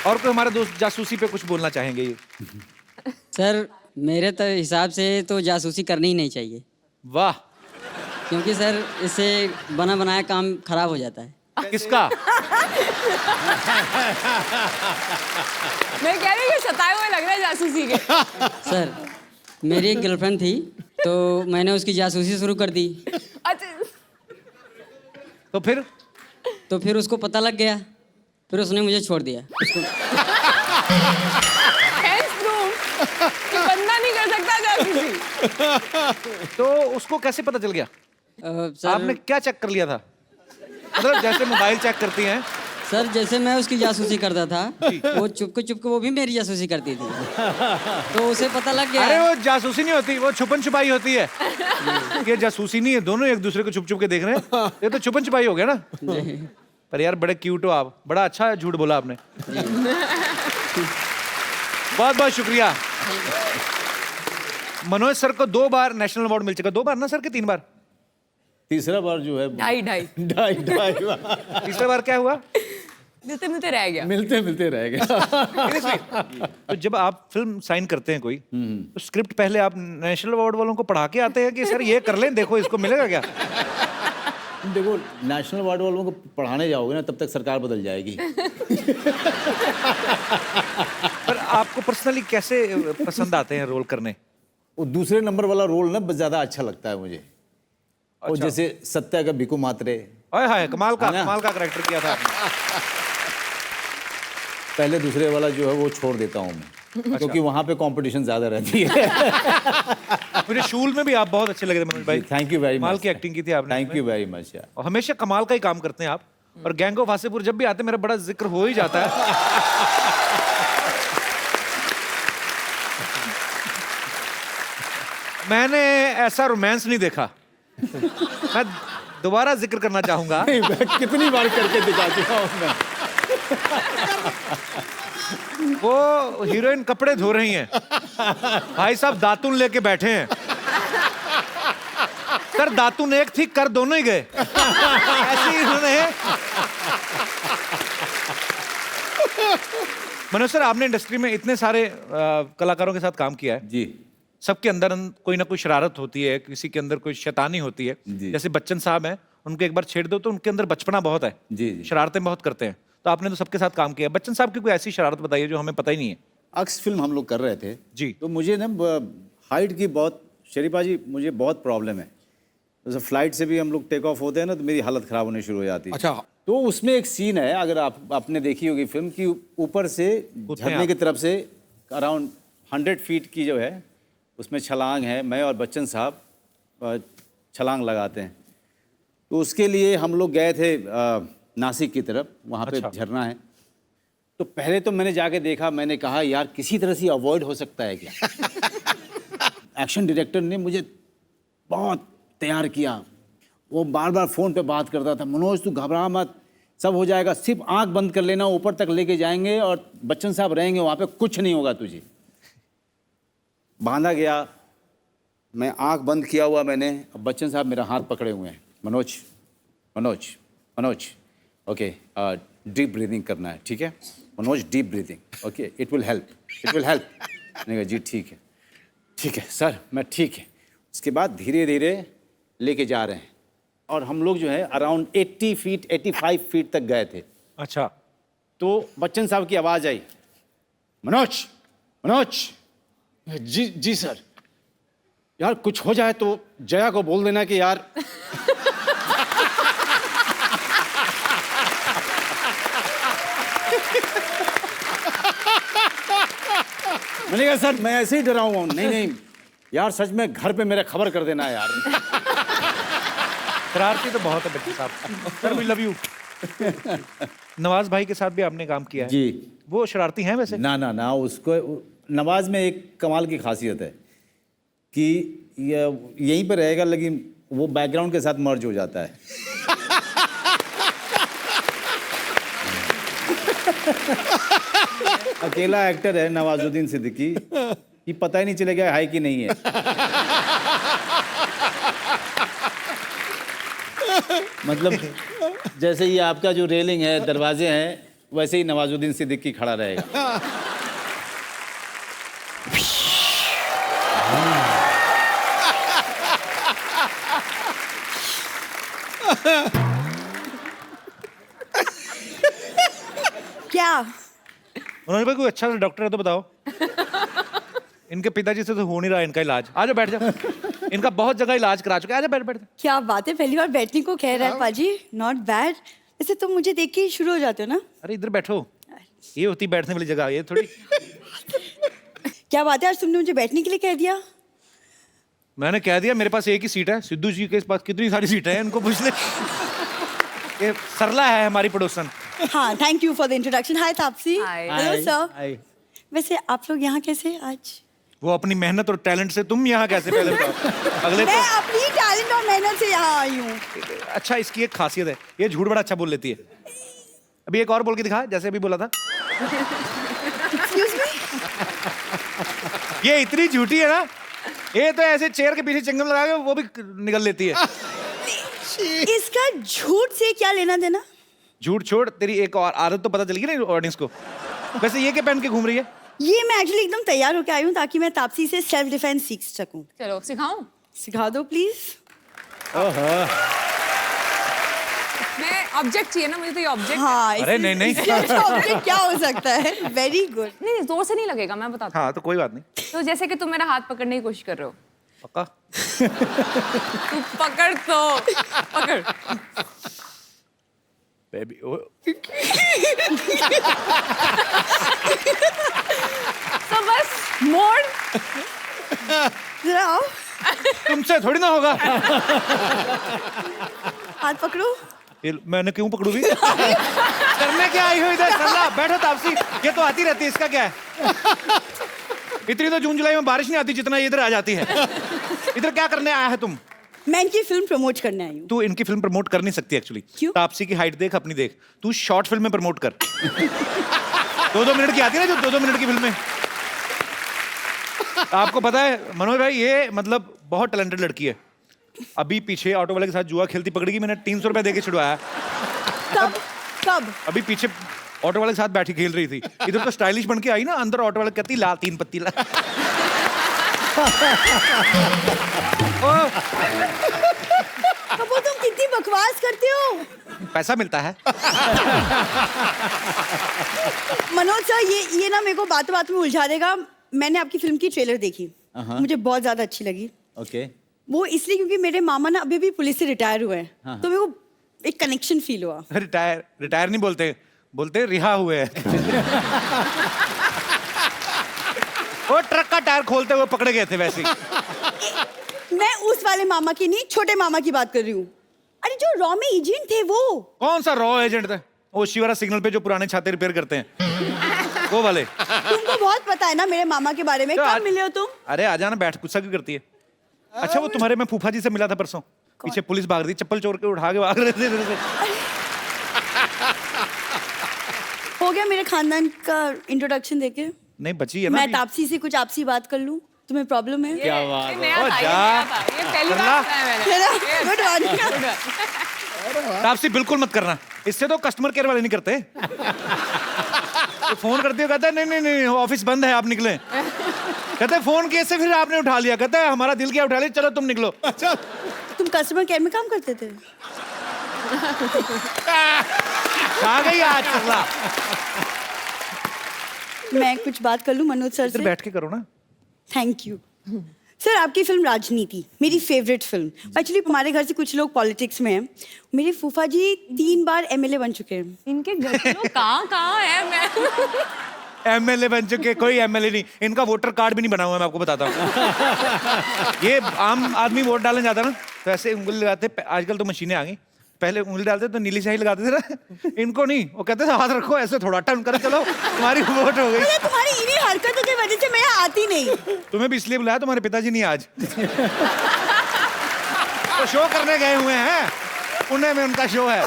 और कोई हमारे दोस्त जासूसी पे कुछ बोलना चाहेंगे? सर मेरे तो हिसाब से तो जासूसी करनी ही नहीं चाहिए, वाह। क्योंकि सर इससे बना बनाया काम खराब हो जाता है। किसका? मैं कह रही हूँ सताए हुए लग रहे हैं जासूसी के। सर मेरी एक गर्लफ्रेंड थी, तो मैंने उसकी जासूसी शुरू कर दी। अच्छा, तो फिर उसको पता लग गया, फिर उसने मुझे छोड़ दिया। Hence proof कि बंदा नहीं कर सकता जासूसी। तो उसको कैसे पता चल गया? सर आपने क्या चेक कर लिया था? मतलब जैसे मोबाइल चेक करती हैं। सर जैसे मैं उसकी जासूसी करता था, वो चुपके वो भी मेरी जासूसी करती थी, तो उसे पता लग गया। अरे वो जासूसी नहीं होती, वो छुपन छुपाई होती है। ये जासूसी नहीं है, दोनों एक दूसरे को छुप छुप के देख रहे हैं। ये तो छुपन छुपाई हो गया ना। पर यार बड़े क्यूट हो आप, बड़ा अच्छा झूठ बोला आपने। बहुत बहुत शुक्रिया। मनोज सर को 2 बार नेशनल अवार्ड मिल चुका। 2 बार ना सर, के 3 बार? तीसरा बार जो है ढाई तीसरा बार क्या हुआ? मिलते मिलते रह गया। मिलते रह गया। तो जब आप फिल्म साइन करते हैं कोई, तो स्क्रिप्ट पहले आप नेशनल अवार्ड वालों को पढ़ा के आते हैं कि सर ये कर लें, देखो इसको मिलेगा क्या? देखो, नेशनल अवार्ड वालों को पढ़ाने जाओगे ना, तब तक सरकार बदल जाएगी। पर आपको पर्सनली कैसे पसंद आते हैं रोल करने? वो दूसरे नंबर वाला रोल ना ज़्यादा अच्छा लगता है मुझे। और जैसे सत्या का भिकू मात्रे, हाय कमाल का कैरेक्टर किया था। पहले दूसरे वाला जो है वो छोड़ देता हूँ मैं, क्योंकि वहाँ पे कंपटीशन ज़्यादा रहती है। मुझे शूल में भी आप बहुत अच्छे लगे थे मनोज भाई। Thank you very much. कमाल की एक्टिंग की थी आपने। थैंक यू वेरी मच यार। और हमेशा कमाल का ही काम करते हैं आप। और गैंग ऑफ वासेपुर जब भी आते हैं मेरा बड़ा जिक्र हो ही जाता है। मैंने ऐसा रोमांस नहीं देखा। मैं दोबारा जिक्र करना चाहूंगा। कितनी बार करके दिखा चुका हूं मैं। वो हीरोइन कपड़े धो रही हैं, भाई साहब दातुन लेके बैठे हैं। सर दातुन एक थी, कर दोनों ही गए। ऐसे ही उन्होंने। मनोज सर, आपने इंडस्ट्री में इतने सारे कलाकारों के साथ काम किया है जी। सबके अंदर कोई ना कोई शरारत होती है, किसी के अंदर कोई शैतानी होती है। जैसे बच्चन साहब हैं, उनको एक बार छेड़ दो तो उनके अंदर बचपना बहुत है। जी। शरारतें बहुत करते हैं। तो आपने तो सबके साथ काम किया। बच्चन साहब की कोई ऐसी शरारत बताइए जो हमें पता ही नहीं है। अक्स फिल्म हम लोग कर रहे थे जी, तो मुझे ना हाइट की बहुत, शरीफा जी मुझे बहुत प्रॉब्लम है। जैसे फ्लाइट से भी हम लोग टेक ऑफ होते हैं ना, तो मेरी हालत ख़राब होने शुरू हो जाती है। अच्छा। तो उसमें एक सीन है, अगर आपने देखी होगी फिल्म की, ऊपर से झरने की तरफ से अराउंड 100 फीट की जो है उसमें छलांग है। मैं और बच्चन साहब छलांग लगाते हैं। तो उसके लिए हम लोग गए थे नासिक की तरफ, वहाँ पे झरना है। तो पहले तो मैंने जाके देखा, मैंने कहा यार किसी तरह से अवॉइड हो सकता है क्या। एक्शन डायरेक्टर ने मुझे बहुत तैयार किया। वो बार बार फ़ोन पे बात करता था, मनोज तू घबरा मत, सब हो जाएगा, सिर्फ आंख बंद कर लेना, ऊपर तक लेके जाएंगे और बच्चन साहब रहेंगे वहाँ पे, कुछ नहीं होगा तुझे। बांधा गया, मैं आंख बंद किया हुआ मैंने, अब बच्चन साहब मेरा हाथ पकड़े हुए हैं, Manoj Manoj Manoj okay, deep breathing करना है, ठीक है Manoj, deep breathing, okay, it will help, it will help. मैंने कहा जी ठीक है सर, मैं ठीक है। उसके बाद धीरे धीरे लेके जा रहे हैं और हम लोग जो है अराउंड 80 फीट 85 फीट तक गए थे। अच्छा। तो बच्चन साहब की आवाज़ आई, मनोज मनोज। जी सर। यार कुछ हो जाए तो जया को बोल देना कि यार मैंने कहा सर मैं ऐसे ही डरा हुआ हूँ। नहीं यार सच में घर पे मेरे खबर कर देना यार। शरारती तो बहुत है बच्चे साहब। Sir we love you. Nawaz भाई के साथ भी आपने काम किया है जी। वो शरारती हैं वैसे? ना, उसको नवाज में एक कमाल की खासियत है कि यहीं पर रहेगा लेकिन वो बैकग्राउंड के साथ मर्ज हो जाता है। अकेला एक्टर है नवाजुद्दीन सिद्दीकी कि पता ही नहीं चलेगा है कि नहीं है। मतलब जैसे ये आपका जो रेलिंग है, दरवाजे हैं, वैसे ही नवाजुद्दीन सिद्दीकी खड़ा रहेगा। क्या? मनोज भाई कोई अच्छा सा डॉक्टर है तो बताओ। इनके पिताजी से तो हो नहीं रहा इनका इलाज। आ जाओ बैठ जाओ। इनका बहुत जगह इलाज करा चुके। आ जाओ बैठ बैठ। क्या बात है, पहली बार बैठने को कह रहा है पाजी। Not bad. वैसे तुम मुझे देख के ही शुरू हो जाते हो ना? अरे इधर बैठो, ये होती बैठने वाली जगह, ये थोड़ी। क्या बात है, आज तुमने मुझे बैठने के लिए कह दिया? मैंने कह दिया मेरे पास एक ही सीट है। सिद्धू जी के पास कितनी सारी सीटें हैं, इनको पूछ ले। ये सरला है हमारी पड़ोसन। हाँ, thank you for the introduction. Hi Taapsee. Hi. Hello sir. वैसे आप लोग यहाँ कैसे आज? वो अपनी मेहनत और टैलेंट से, तुम यहाँ कैसे पहले बताओ? अगले मैं तो अपनी टैलेंट और मेहनत से यहाँ आई हूँ। अच्छा, इसकी एक खासियत है, ये झूठ बड़ा अच्छा बोल लेती है। अभी एक और बोल के दिखा, जैसे अभी बोला था। Excuse me? ये इतनी झूठी है ना, ये तो ऐसे चेयर के पीछे चंगम लगा के वो भी निकल लेती है। इसका झूठ से क्या लेना देना? झूठ छोड़, तेरी एक और आदत तो पता चल गई ना ऑडियंस को। वैसे ये क्या पहन के घूम रही है? ये मैं एक्चुअली एकदम तैयार होकर आई हूँ ताकि मैं तापसी से सेल्फ डिफेंस सीख सकूं। चलो सिखाऊं? सिखा दो प्लीज। मैं ऑब्जेक्ट चाहिए ना मुझे, तो ये ऑब्जेक्ट। हाँ, अरे नहीं नहीं, ऑब्जेक्ट क्या हो सकता है? Very good. नहीं जोर से नहीं लगेगा, मैं बताता हूँ। हाँ तो कोई बात नहीं। तो जैसे कि तुम मेरा हाथ पकड़ने की कोशिश कर रहे हो। पक्का? तू पकड़ तो पकड़। बेबी तो बस मोड़। जरा आओ, तुमसे थोड़ी ना होगा। हाथ पकड़ो। मैंने क्यों पकड़ू भी? करने क्या आई हो इधर? सरला बैठो तापसी, ये तो आती रहती है, इसका क्या है? इतनी तो जून जुलाई में बारिश नहीं आती जितना ये इधर आ जाती है। इधर क्या करने आया है तुम? मैं इनकी फिल्म प्रमोट करने आई हूँ। तू इनकी फिल्म प्रमोट कर नहीं सकती एक्चुअली। क्यों? तापसी की हाइट देख, अपनी देख। तू शॉर्ट फिल्म में प्रमोट कर। 2-2 मिनट की आती है ना, जो 2-2 मिनट की फिल्में। आपको पता है मनोज भाई, ये मतलब बहुत टैलेंटेड लड़की है। अभी पीछे ऑटो वाले के साथ जुआ खेलती पकड़ गई, मैंने 300 रुपए देके छुड़वाया। कब? कब? अभी पीछे ऑटो वाले के साथ बैठी खेल रही थी। इधर तो स्टाइलिश बन के आई ना, अंदर ऑटो वाले कहती लाल 3 पत्ती ला। कपूर, तुम कितनी बकवास करते हो। पैसा मिलता है। मनोज सर, ये ना मेरे को बातों बातों में उलझा देगा। मैंने आपकी फिल्म की ट्रेलर देखी, मुझे बहुत ज्यादा अच्छी लगी। ओके। वो इसलिए क्योंकि मेरे मामा ना अभी भी पुलिस से रिटायर हुए हैं, तो मेरे को एक कनेक्शन फील हुआ। रिटायर नहीं बोलते, बोलते रिहा हुए हैं। वो ट्रक का टायर खोलते हुए पकड़े गए थे वैसे ही। मैं उस वाले मामा की नहीं, छोटे मामा की बात कर रही हूँ। अरे जो रॉ में एजेंट थे वो। कौन सा रॉ एजेंट था? वो शिवरा सिग्नल पे जो पुराने छाते रिपेयर करते हैं, वो वाले। तुमको बहुत पता है ना मेरे मामा के बारे में। कब मिले हो तुम? अरे आ जाना, बैठ, गुस्सा क्यों करती है? अच्छा, वो तुम्हारे मैं फूफा जी से मिला था परसों। पीछे पुलिस भाग रही, चप्पल चोर के उठा के भाग रहे थे। हो गया मेरे खानदान का इंट्रोडक्शन देके? नहीं बची है ना। मैं तापसी से कुछ आपसी बात कर लूं? तुम्हें प्रॉब्लम है? क्या बात है? नया था, ये नया था। ये पहली बार सुना है मैंने। Good morning. तापसी बिल्कुल मत करना, इससे तो कस्टमर केयर वाले नहीं करते। तो फोन करते हो, कहता है नहीं नहीं नहीं ऑफिस बंद है, आप निकले। कहते हैं फोन कैसे फिर आपने उठा लिया? कहता है हमारा दिल क्या उठा लिया, चलो तुम निकलो। अच्छा, तुम कस्टमर केयर में काम करते थे? आ गई आज चला। मैं कुछ बात कर लूं मनोज सर इधर से? बैठ के करो ना। Thank you sir. आपकी फिल्म राजनीति मेरी फेवरेट फिल्म। एक्चुअली हमारे घर से कुछ लोग पॉलिटिक्स में हैं। मेरे फूफा जी 3 बार एमएलए बन चुके हैं। इनके घर के लोग कहाँ है? मैं एमएलए बन चुके? कोई एमएलए नहीं, इनका वोटर कार्ड भी नहीं बना हुआ है, मैं आपको बताता हूँ। ये आम आदमी वोट डालने जाता ना, तो ऐसे उंगली लगाते। आजकल तो मशीनें आ गई, पहले उंगली डालते तो नीली स्याही लगाते थे ना। इनको नहीं, वो कहते थे हाथ रखो ऐसे, थोड़ा टर्न करो, चलो तुम्हारी वोट हो गई। अरे तुम्हारी इन्हीं हरकतों की वजह से मैं यहाँ आती नहीं। तुम्हें भी इसलिए बुलाया, तुम्हारे पिताजी नहीं आज। तो शो करने गए हुए हैं, पुणे में उनका शो है।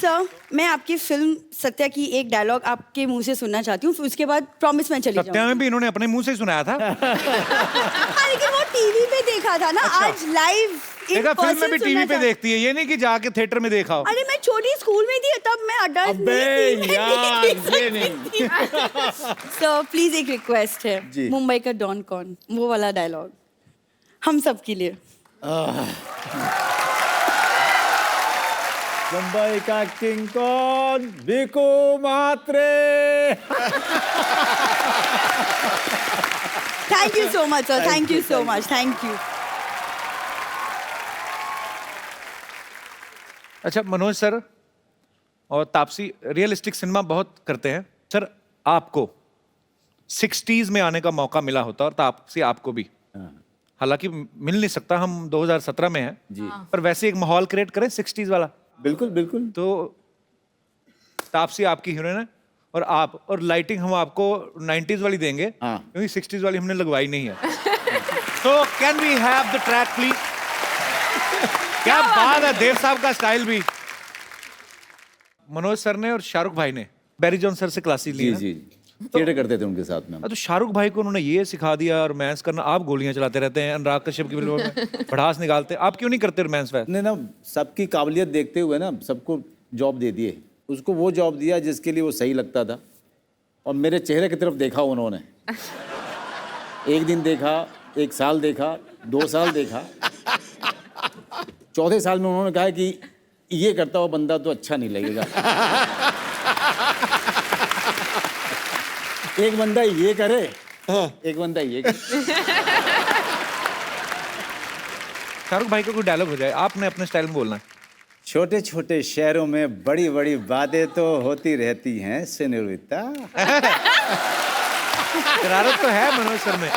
सर, मैं आपकी फिल्म सत्या की एक डायलॉग आपके मुंह से सुनना चाहती हूँ, फिर उसके बाद प्रॉमिस मैं चली सत्या जाऊंगी। में भी इन्होंने अपने मुंह से ही सुनाया था। हाँ, लेकिन वो टीवी पे देखा था ना। आज लाइव देखा, फिल्म में भी टीवी पे देखती है, ये नहीं कि जाके थिएटर में देखा हो। अरे मैं छोटी स्कूल में थी तब, मैं अडल्ट नहीं। सर प्लीज एक रिक्वेस्ट है, मुंबई का डॉन कौन, वो वाला डायलॉग हम सब के लिए। मुंबई का किंग कौन? Bhiku Mhatre. Thank you so much sir, thank you so much, thank you. अच्छा मनोज सर और तापसी रियलिस्टिक सिनेमा बहुत करते हैं सर। आपको 60s में आने का मौका मिला होता और तापसी आपको भी, हालांकि मिल नहीं सकता, हम 2017 में हैं जी, पर वैसे एक माहौल क्रिएट करें 60s वाला। बिल्कुल बिल्कुल। तो तापसी आपकी हीरोइन है और आप, और लाइटिंग हम आपको 90s वाली देंगे क्योंकि 60s वाली हमने लगवाई नहीं है। तो can we have the track please? क्या बात है, देव साहब का स्टाइल भी। मनोज सर ने और शाहरुख भाई ने बैरी जॉन सर से क्लासेस ली जी ना? जी, थिएटर करते थे उनके साथ में हम। तो शाहरुख भाई को उन्होंने ये सिखा दिया रोमांस करना, आप गोलियां चलाते रहते हैं अनुराग कश्यप की फिल्मों में भड़ास निकालते, आप क्यों नहीं करते रोमांस? ने ना सबकी काबिलियत देखते हुए ना सबको जॉब दे दिए। उसको वो जॉब दिया जिसके लिए वो सही लगता था, और मेरे चेहरे की तरफ देखा उन्होंने। एक दिन देखा, एक साल देखा, 2 साल देखा, चौथे साल में उन्होंने कहा कि ये करता हुआ बंदा तो अच्छा नहीं लगेगा। एक बंदा ये करे, एक बंदा ये करे। शाहरुख भाई को कोई डायलॉग हो जाए, आपने अपने स्टाइल में बोलना है। छोटे छोटे शहरों में बड़ी बड़ी बातें तो होती रहती हैं सेनोरिटा। शरारत तो है मनोज सर में।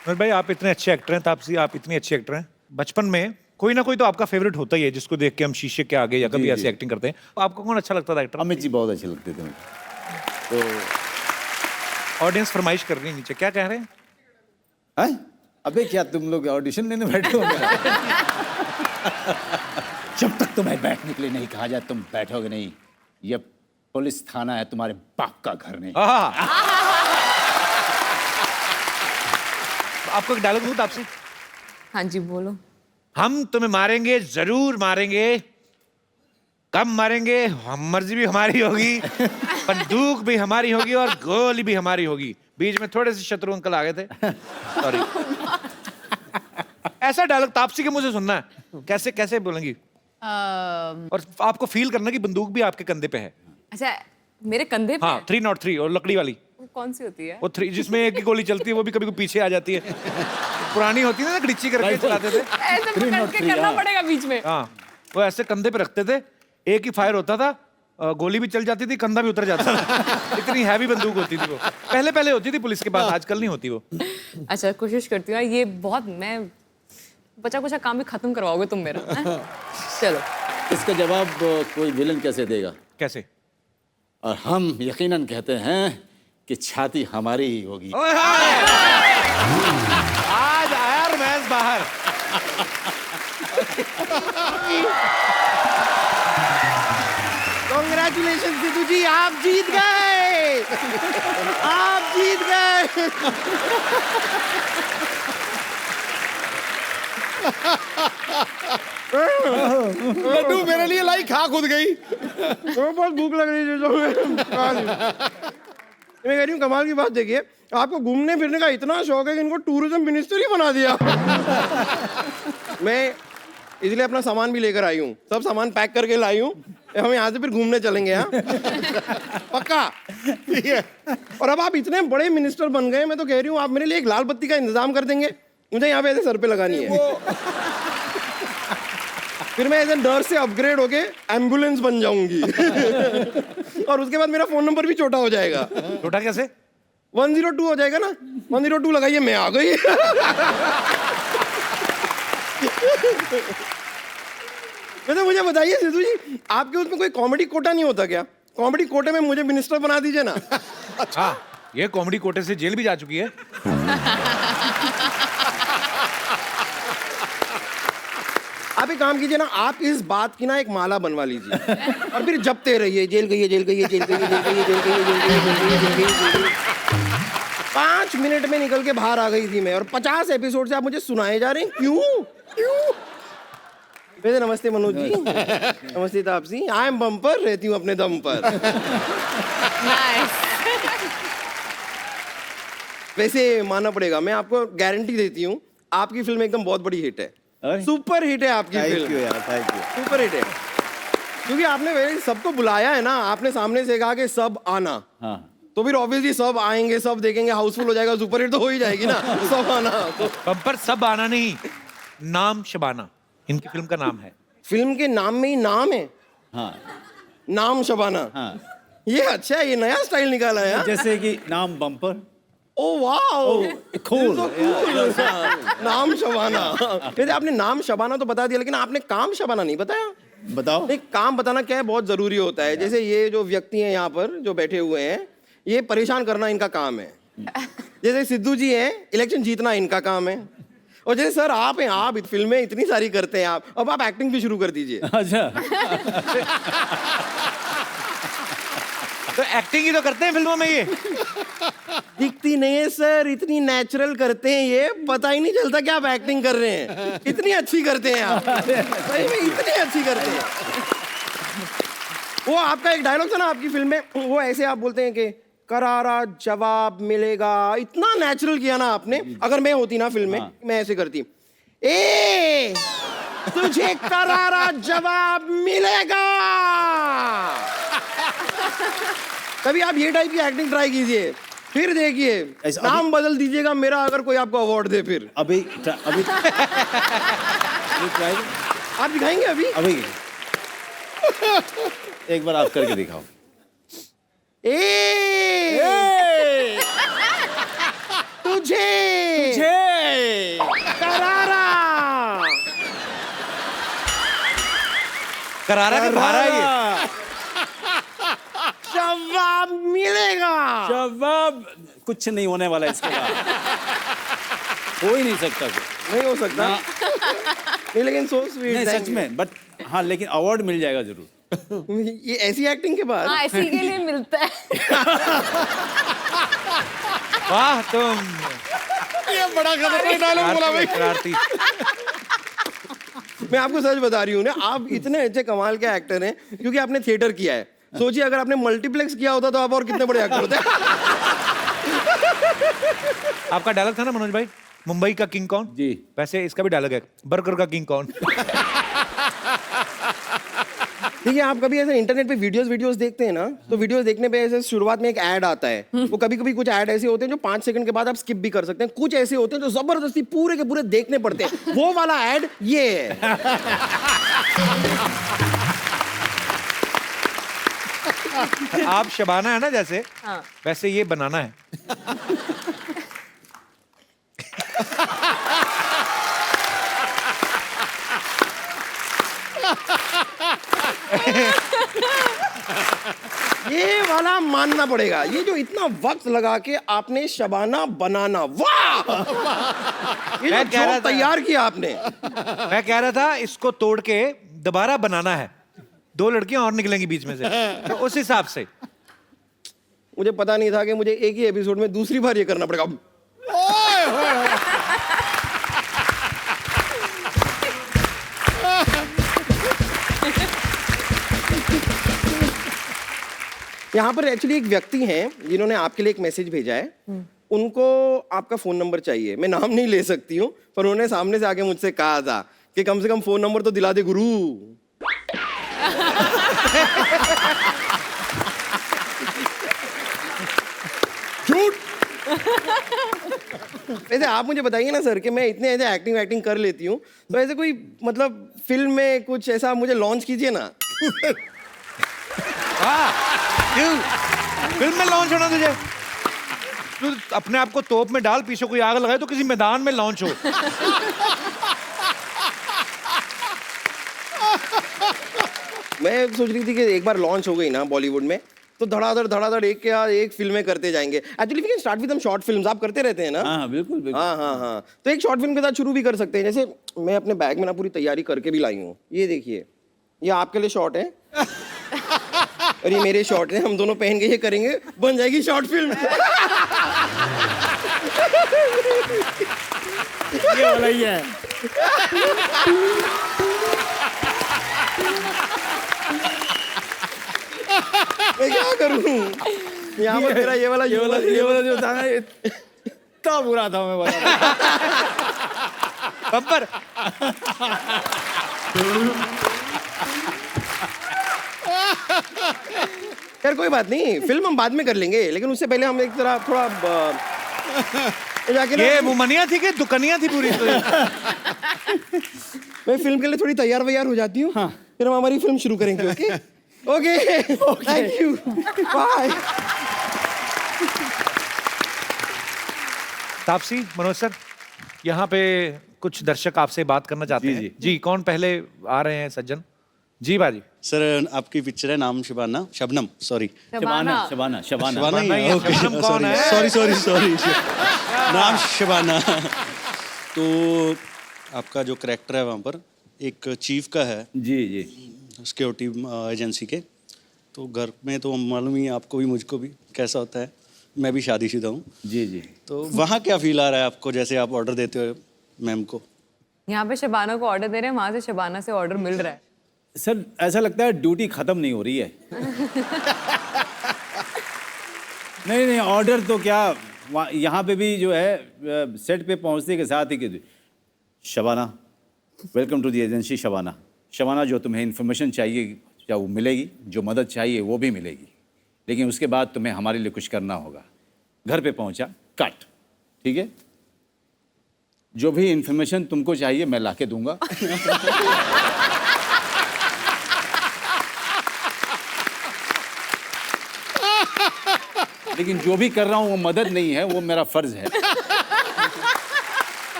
मनोज भाई आप इतने अच्छे एक्टर हैं, तापसी आप इतनी अच्छी एक्टर हैं, बचपन में कोई ना कोई तो आपका फेवरेट होता ही है जिसको देख के हम शीशे के आगे या कभी ऐसी एक्टिंग करते हैं। आपको कौन अच्छा लगता था एक्टर? अमित जी बहुत अच्छे लगते थे मुझे। तो ऑडियंस फरमाइश कर रही है नीचे, क्या कह रहे हैं? हैं? अबे क्या तुम लोग ऑडिशन लेने बैठे हो मेरा? जब तक तुम्हें बैठने के लिए नहीं कहा जाए तुम बैठोगे नहीं। ये पुलिस थाना है, तुम्हारे बाप का घर नहीं। आपको एक डायलॉग दूं तापसी? हाँ जी बोलो। हम तुम्हें मारेंगे, जरूर मारेंगे, कब मारेंगे हम, मर्जी भी हमारी होगी, बंदूक भी हमारी होगी और गोली भी हमारी होगी। बीच में थोड़े से शत्रु अंकल आ गए थे, सॉरी। ऐसा डायलॉग तापसी के मुझे सुनना है, कैसे कैसे बोलेंगी? और आपको फील करना कि बंदूक भी आपके कंधे पे है। अच्छा मेरे कंधे पे? हाँ 303 और लकड़ी वाली। वो कौन सी होती है? वो 3 जिसमें एक ही गोली चलती है, वो भी कभी कभी पीछे आ जाती है। पुरानी होती है ना, गड़िच्ची करके चलाते थे। ऐसे पकड़ के करना पड़ेगा बीच में। हाँ वो ऐसे कंधे पे रखते थे, एक ही फायर होता था, गोली भी चल जाती थी, कंधा भी उतर जाता था। इतनी हैवी बंदूक होती थी वो। पहले पहले होती थी पुलिस के पास, आजकल नहीं होती वो। अच्छा कोशिश करती हूँ, ये बहुत मैं बचा कुचा काम भी खत्म करवाओगे तुम मेरा। चलो इसका जवाब कोई विलन कैसे देगा? कैसे? और हम यकीनन कहते हैं कि छाती हमारी ही होगी। आज आया रोमांस बाहर। कांग्रेचुलेशन सिद्धू जी, आप जीत गए। आप जीत गए। लड्डू मेरे लिए लाई खा खुद गई। बहुत भूख लग रही है। मैं कह रही हूँ कमाल की बात देखिए, आपको घूमने फिरने का इतना शौक है कि इनको टूरिज्म मिनिस्टर ही बना दिया। मैं इसलिए अपना सामान भी लेकर आई हूँ, सब सामान पैक करके लाई हूँ। हम यहाँ से फिर घूमने चलेंगे। हाँ पक्का। और अब आप इतने बड़े मिनिस्टर बन गए, मैं तो कह रही हूँ आप मेरे लिए एक लाल बत्ती का इंतजाम कर देंगे, मुझे यहाँ पे ऐसे सर पे लगानी है। फिर मैं ऐसे डर से अपग्रेड होके एम्बुलेंस बन जाऊंगी। और उसके बाद मेरा फोन नंबर भी छोटा हो जाएगा। छोटा कैसे? 102 हो जाएगा ना, 102 लगाइए, मैं आ गई। वैसे मुझे बताइए सिद्धू जी, आपके उसमें कोई कॉमेडी कोटा नहीं होता क्या? कॉमेडी कोटे में मुझे मिनिस्टर बना दीजिए ना। अच्छा ये कॉमेडी कोटे से जेल भी जा चुकी है। आप एक काम कीजिए ना, आप इस बात की ना एक माला बनवा लीजिए और फिर जपते रहिए, जेल गई है, जेल गई है, जेल गई है, जेल गई है, जेल गई है, जेल गई है, जेल गई है, जेल गई है, जेल गई है। 5 मिनट में निकल के बाहर आ गई थी मैं, और 50 एपिसोड से आप मुझे सुनाए जा रहे हैं, क्यों क्यों? वैसे नमस्ते मनोज जी। नमस्ते तापसी। आई एम बम्पर, रहती हूँ अपने दम पर। वैसे मानना पड़ेगा, मैं आपको गारंटी देती हूँ आपकी फिल्म एकदम बहुत बड़ी हिट है। सुपर हिट है आपकी थैंक फिल्म, यू यार, थैंक यू। सुपर हिट है। क्योंकि आपने वैसे सबको बुलाया है ना, आपने सामने से कहा कि सब आना, हाँ तो फिर ऑब्वियसली सब आएंगे, सब देखेंगे, हाउसफुल हो जाएगा, सुपर हिट तो हो ही जाएगी ना। सब आना तो बम्पर सब आना नहीं, नाम शबाना इनकी फिल्म का नाम है। फिल्म के नाम में ही नाम है, हाँ नाम शबाना। हाँ, ये अच्छा है, ये नया स्टाइल निकाला है। हाँ? जैसे कि नाम बम्पर। Oh wow, cool. नाम शबाना। वैसे आपने नाम शबाना तो बता दिया, लेकिन आपने काम शबाना नहीं बताया। बताओ। नहीं, काम बताना क्या है, बहुत जरूरी होता है। जैसे ये जो व्यक्ति हैं यहाँ पर जो बैठे हुए हैं, ये परेशान करना इनका काम है। जैसे सिद्धू जी हैं, इलेक्शन जीतना इनका काम है। और जैसे सर आप हैं, आप फिल्में इतनी सारी करते हैं आप, अब आप एक्टिंग भी शुरू कर दीजिए। अच्छा। तो एक्टिंग ही तो करते हैं फिल्मों में ये। दिखती नहीं है सर, इतनी नेचुरल करते हैं ये, पता ही नहीं चलता कि आप एक्टिंग कर रहे हैं। इतनी अच्छी करते हैं आप, सही में इतनी अच्छी करते हैं। वो आपका एक डायलॉग था ना आपकी फिल्म में, वो ऐसे आप बोलते हैं कि करारा जवाब मिलेगा, इतना नेचुरल किया ना आपने। अगर मैं होती ना फिल्म में, मैं ऐसे करती, ए तुझे करारा जवाब मिलेगा। कभी आप ये टाइप की एक्टिंग ट्राई कीजिए, फिर देखिए नाम बदल दीजिएगा मेरा, अगर कोई आपको अवार्ड दे फिर। अभी आप दिखाएंगे अभी? एक बार आप करके दिखाओ। तुझे करारा करारा के भारा ये जवाब मिलेगा। जवाब कुछ नहीं होने वाला इसके बाद, हो ही नहीं सकता। नहीं हो सकता नहीं, लेकिन सो स्वीट। नहीं सच में, बट हाँ, लेकिन अवार्ड मिल जाएगा जरूर। ये ऐसी एक्टिंग के बाद, हाँ, इसी के लिए मिलता है। वाह तुम, ये बड़ा खतरनाक डायलॉग बोला भाई। शरारती। मैं आपको सच बता रही हूँ ना, आप इतने अच्छे कमाल के एक्टर हैं क्योंकि आपने थिएटर किया है। सोचिए अगर आपने मल्टीप्लेक्स किया होता तो आप और कितने बड़े एक्टर होते। आपका डायलॉग था ना मनोज भाई, मुंबई का किंग कौन? जी। वैसे इसका भी डायलॉग है, बर्गर का किंग कौन? ठीक है, आप कभी ऐसे इंटरनेट पे वीडियोस देखते हैं ना, तो वीडियोस देखने पे ऐसे शुरुआत में एक ऐड आता है। वो कभी कभी कुछ ऐड ऐसे होते हैं जो 5 सेकंड के बाद आप स्किप भी कर सकते हैं, कुछ ऐसे होते हैं जो जबरदस्ती पूरे के पूरे देखने पड़ते हैं। वो वाला ऐड ये है। आप शबाना है ना जैसे, हाँ। वैसे ये बनाना है। ये वाला मानना पड़ेगा, ये जो इतना वक्त लगा के आपने शबाना बनाना, वाह! ये मैं कह रहा जो था- तैयार किया आपने। मैं कह रहा था इसको तोड़ के दोबारा बनाना है, 2 लड़कियां और निकलेंगी बीच में से, तो उस हिसाब से। मुझे पता नहीं था कि मुझे एक ही एपिसोड में दूसरी बार ये करना पड़ेगा। यहाँ पर एक्चुअली एक व्यक्ति हैं जिन्होंने आपके लिए एक मैसेज भेजा है। उनको आपका फोन नंबर चाहिए। मैं नाम नहीं ले सकती हूँ, पर उन्होंने सामने से आके मुझसे कहा था कि कम से कम फोन नंबर तो दिला दे गुरु। झूठ। वैसे आप मुझे बताइए ना सर कि मैं इतने ऐसे एक्टिंग कर लेती हूँ, तो ऐसे कोई मतलब फिल्म में कुछ ऐसा मुझे लॉन्च कीजिए ना। क्यों? फिल्म में लॉन्च होना तुझे? तू अपने आप को तोप में डाल, पीछे कोई आग लगाए तो किसी मैदान में लॉन्च हो। मैं सोच रही थी कि एक बार लॉन्च हो गई ना बॉलीवुड में, तो धड़ाधड़ एक के बाद एक फिल्में करते जाएंगे। Actually we can start with some short films. आप करते रहते हैं ना? हाँ बिल्कुल बिल्कुल। हाँ। तो एक शॉर्ट फिल्म के साथ शुरू भी कर सकते हैं। जैसे मैं अपने बैग में ना पूरी तैयारी करके भी लाई हूँ। ये देखिए, ये आपके लिए शॉर्ट है और ये मेरे शॉर्ट है। हम दोनों पहन के ये करेंगे, बन जाएगी शॉर्ट फिल्म। ये वाला ही है। मैं क्या करूं? यहाँ पर मेरा ये वाला जो था ना, इतना बुरा था मैं बता। बम्पर यार कोई बात नहीं, फिल्म हम बाद में कर लेंगे, लेकिन उससे पहले हम एक तरह थोड़ा जाके ये मुमनिया थी कि दुकनिया थी पूरी? मैं फिल्म के लिए थोड़ी तैयार वैयार हो जाती हूँ, फिर हम हमारी फिल्म शुरू करेंगे। Okay okay, thank you, bye. Taapsee, Manoj sir, यहाँ पे कुछ दर्शक आपसे बात करना चाहते हैं। जी, कौन पहले आ रहे हैं? सज्जन जी, बाजी सर, आपकी पिक्चर है नाम शबाना, शबनम, सॉरी शबाना शबाना शबाना ही है। ओके, शबनम कौन है? सॉरी नाम शबाना। तो आपका जो करेक्टर है वहाँ पर एक चीफ का है जी सिक्योरिटी एजेंसी के। तो घर में तो मालूम ही है आपको भी मुझको भी कैसा होता है, मैं भी शादीशुदा हूँ। जी तो वहाँ क्या फील आ रहा है आपको, जैसे आप ऑर्डर देते हो मैम को? यहाँ पे शबाना को ऑर्डर दे रहे हैं, वहां से शबाना से ऑर्डर मिल रहा है। सर, ऐसा लगता है ड्यूटी खत्म नहीं हो रही है। नहीं, ऑर्डर तो क्या, यहाँ पे भी जो है सेट पे पहुँचने के साथ ही कि Shabana, welcome to the agency Shabana. Shabana, जो तुम्हें इन्फॉर्मेशन चाहिए क्या वो मिलेगी, जो मदद चाहिए वो भी मिलेगी, लेकिन उसके बाद तुम्हें हमारे लिए कुछ करना होगा। घर पे पहुँचा, कट, ठीक है? जो भी इन्फॉर्मेशन तुमको चाहिए मैं लाके दूंगा। लेकिन जो भी कर रहा हूँ वो मदद नहीं है, वो मेरा फर्ज है।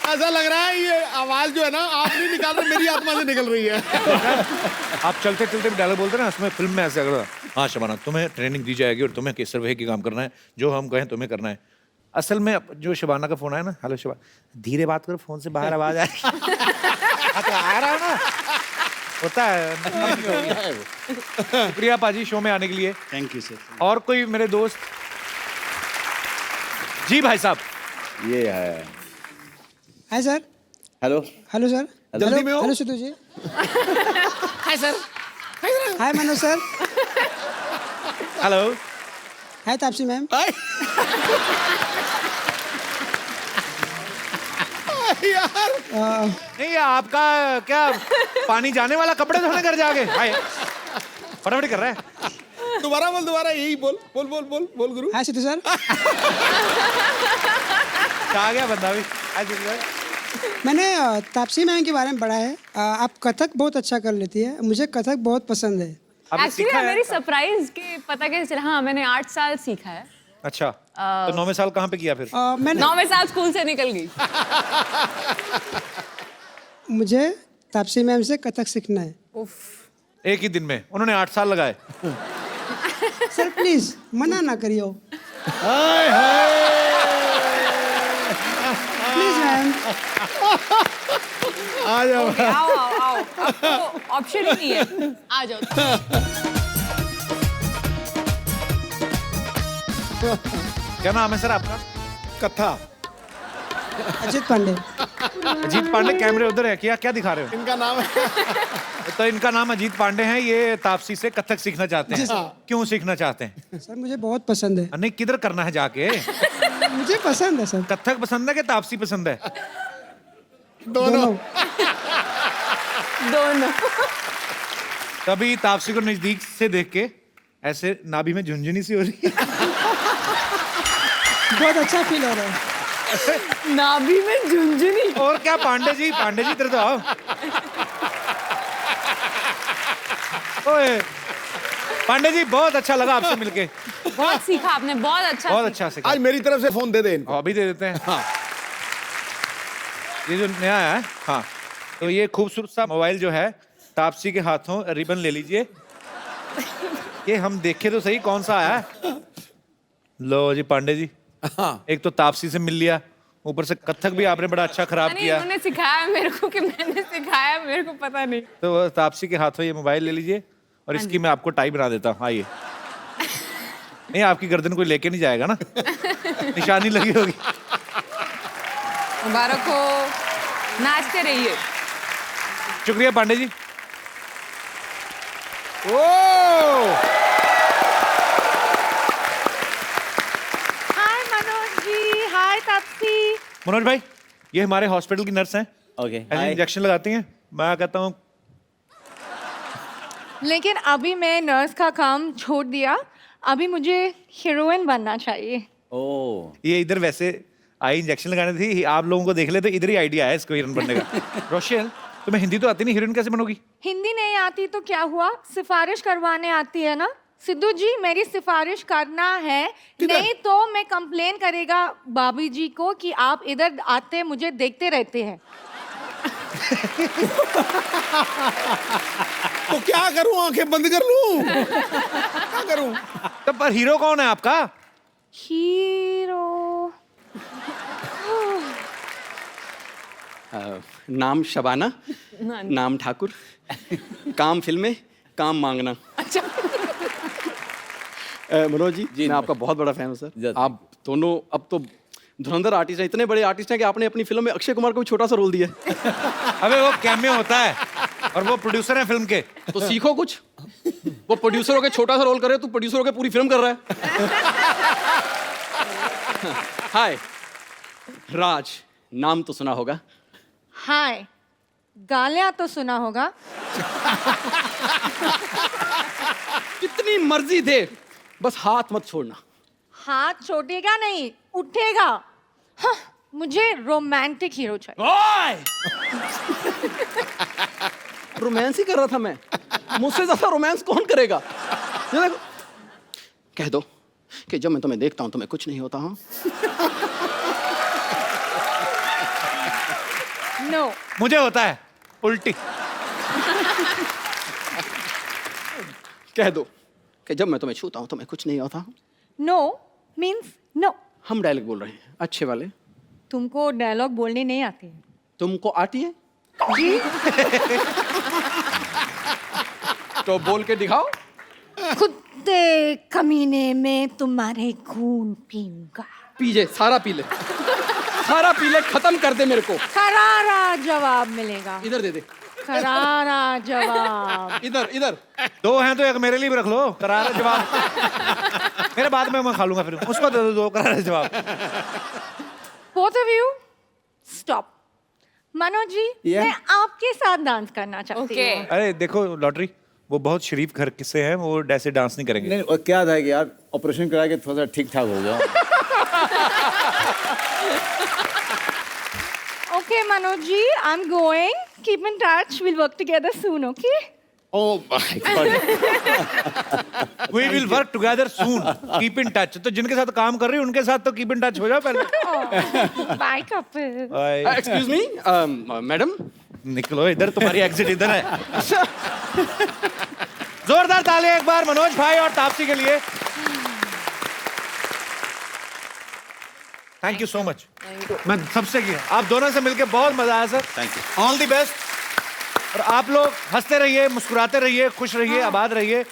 ऐसा लग रहा है ये आवाज जो है ना, आप नहीं निकाल रहे, मेरी आत्मा से निकल रही है। आप चलते चलते भी डायलॉग बोलते हैं ना, उसमें फिल्म में ऐसे अगर, हाँ शबाना, तुम्हें ट्रेनिंग दी जाएगी और तुम्हें सर्वे की काम करना है, जो हम कहें तुम्हें करना है। असल में जो शबाना का फोन आया ना, हेलो शबाना, धीरे बात करो, फोन से बाहर आवाज आएगी। आ रहा है ना, होता है। शुक्रिया पाजी शो में आने के लिए। Thank you sir. और कोई मेरे दोस्त? जी भाई साहब। ये है। Hi sir. Hello hello sir. जल्दी में हो? Hello Sidhu ji. Hi sir. Hi Manoj sir. Hello. Hi Taapsee ma'am. यार नहीं, आपका क्या पानी जाने वाला, कपड़े धोने घर जाके? हाय, फटाफट कर रहा है। दोबारा बोल, दोबारा यही बोल बोल बोल बोल बोल गुरु। हाय सिद्धू सर। आ गया बंदा भी। हाय सिद्धू सर। मैंने तापसी मैम के बारे में पढ़ा है, आप कथक बहुत अच्छा कर लेती है, मुझे कथक बहुत पसंद है। एक्चुअली मेरी सरप्राइज के पता कैसे चला? हाँ, मैंने 8 साल सीखा है। अच्छा, तो 9वें साल कहाँ पे किया फिर? मैं 9वें साल स्कूल से निकल गई। मुझे तापसी मैम से कथक सीखना है। एक ही दिन में उन्होंने 8 साल लगाए। सर प्लीज मना ना करियो। Please ma'am. आ जाओ। आओ आओ आओ, आपको ऑप्शन ही नहीं है, आ जाओ। क्या नाम है सर आपका? कथा। अजीत पांडे। अजीत पांडे, कैमरे उधर है, क्या क्या दिखा रहे हो? इनका नाम है। तो इनका नाम अजीत पांडे है, ये तापसी से कथक सीखना चाहते हैं। क्यों सीखना चाहते हैं? सर मुझे बहुत पसंद है। नहीं, किधर करना है जाके? मुझे पसंद है सर। कथक पसंद है कि तापसी पसंद है? दोनों। दोनों। तभी तापसी को नजदीक से देख के ऐसे नाभि में झुंझुनी सी हो रही है। बहुत अच्छा फील हो रहा है। नाभि में झुंझुनी। और क्या पांडे जी इधर तो आओ। ओए पांडे जी, बहुत अच्छा लगा आपसे मिलके। बहुत सीखा आपने, बहुत अच्छा। बहुत अच्छा सीखा। आज मेरी तरफ से फोन दे दे इनको। अभी दे देते हैं। हाँ, ये जो नया है, हाँ, तो ये खूबसूरत सा मोबाइल जो है तापसी के हाथों, रिबन ले लीजिए। ये हम देखे तो सही कौन सा आया है। लो जी पांडे जी, एक तो तापसी से मिल लिया, ऊपर से कथक भी आपने बड़ा अच्छा खराब किया। उन्होंने सिखाया मेरे को कि मैंने सिखाया, मेरे को पता नहीं। तो तापसी के हाथों ये मोबाइल ले लीजिए और इसकी मैं आपको टाई बना देता हूँ। आइए। नहीं, आपकी गर्दन कोई लेके नहीं जाएगा ना, निशानी लगी होगी। मुबारक हो, नाचते रहिए। शुक्रिया पांडे जी। हाय मनोज जी, हाय तापसी। मनोज भाई, ये हमारे हॉस्पिटल की नर्स हैं। ओके ऐसे इंजेक्शन लगाती हैं। मैं कहता हूँ लेकिन अभी मैं नर्स का काम छोड़ दिया, अभी मुझे हीरोइन बनना चाहिए। ओ ये इधर वैसे आई इंजेक्शन लगाने थी, आप लोगों को देख ले तो इधर ही आइडिया है इसको हीरोइन बनने का। रोशेल तुम्हें हिंदी तो आती नहीं, हीरोइन कैसे बनोगी? हिंदी नहीं आती तो क्या हुआ, सिफारिश करवाने आती है ना। सिद्धू जी मेरी सिफारिश करना है, नहीं तो मैं कंप्लेन करेगा भाभी जी को कि आप इधर आते मुझे देखते रहते हैं। तो क्या करूं, आंखें बंद कर लूं? क्या करूं? तो पर हीरो कौन है आपका? हीरो नाम शबाना, नाम ठाकुर, काम फिल्में, काम मांगना। अच्छा मनोज जी, मैं आपका बहुत बड़ा फैन हूँ सर। आप दोनों अब तो धुरंधर आर्टिस्ट हैं, इतने बड़े आर्टिस्ट हैं कि आपने अपनी फिल्म में अक्षय कुमार को भी छोटा सा रोल दिया है। अबे वो कैमियो होता है और वो प्रोड्यूसर है फिल्म के। तो सीखो कुछ। वो प्रोड्यूसरों के छोटा सा रोल करे, तू प्रोड्यूसरों के पूरी फिल्म कर रहा है। हाय राज, नाम तो सुना होगा। हाय गालियां तो सुना होगा। कितनी मर्जी दे, बस हाथ मत छोड़ना। हाथ छोड़ेगा नहीं, उठेगा। हाँ, मुझे रोमांटिक हीरो चाहिए। रोमांस ही कर रहा था मैं, मुझसे ज्यादा रोमांस कौन करेगा? ये देखो, कह दो कि जब मैं तुम्हें देखता हूं तो मैं कुछ नहीं होता हूं। नो मुझे होता है उल्टी। कह दो कि जब मैं तुम्हें छूता हूं तो मैं कुछ नहीं होता हूं। No means no. हम डायलॉग बोल रहे हैं अच्छे वाले। तुमको डायलॉग बोलने नहीं आते हैं? तुमको आती है? जी। तो बोल के दिखाओ। कुत्ते कमीने में तुम्हारे खून पीऊंगा। पीजे, सारा पी ले, सारा पी ले, खत्म कर दे मेरे को। करारा जवाब मिलेगा। इधर दे दे। करारा जवाब। इधर इधर। दो हैं तो एक मेरे लिए भी रख लो, करारा जवाब। मेरे बाद में मैं खा लूंगा, फिर उसको दे दो दो करारा जवाब। Both of you, stop. Manoj ji, मैं आपके साथ डांस करना चाहती हूँ। अरे देखो लॉटरी, वो बहुत शरीफ घर से हैं, वो ऐसे डांस नहीं करेंगे। नहीं, और क्या था कि यार ऑपरेशन करा के थोड़ा सा ठीक ठाक हो जाओ। Okay, Manoj ji, I'm going. Keep in touch. We'll work together soon, okay? Oh my God. We will work together soon. Keep in touch. तो जिनके साथ काम कर रही हो उनके साथ तो keep in touch हो जाओ पहले। Bye, couple. Excuse me, madam. निकलो इधर, तुम्हारी एग्जिट इधर है। जोरदार तालियां एक बार मनोज भाई और तापसी के लिए। Thank you so much. मैं सबसे किया, आप दोनों से मिलकर बहुत मजा आया sir. Thank you. All the best. और आप लोग हंसते रहिए, मुस्कुराते रहिए, खुश रहिए, आबाद रहिए।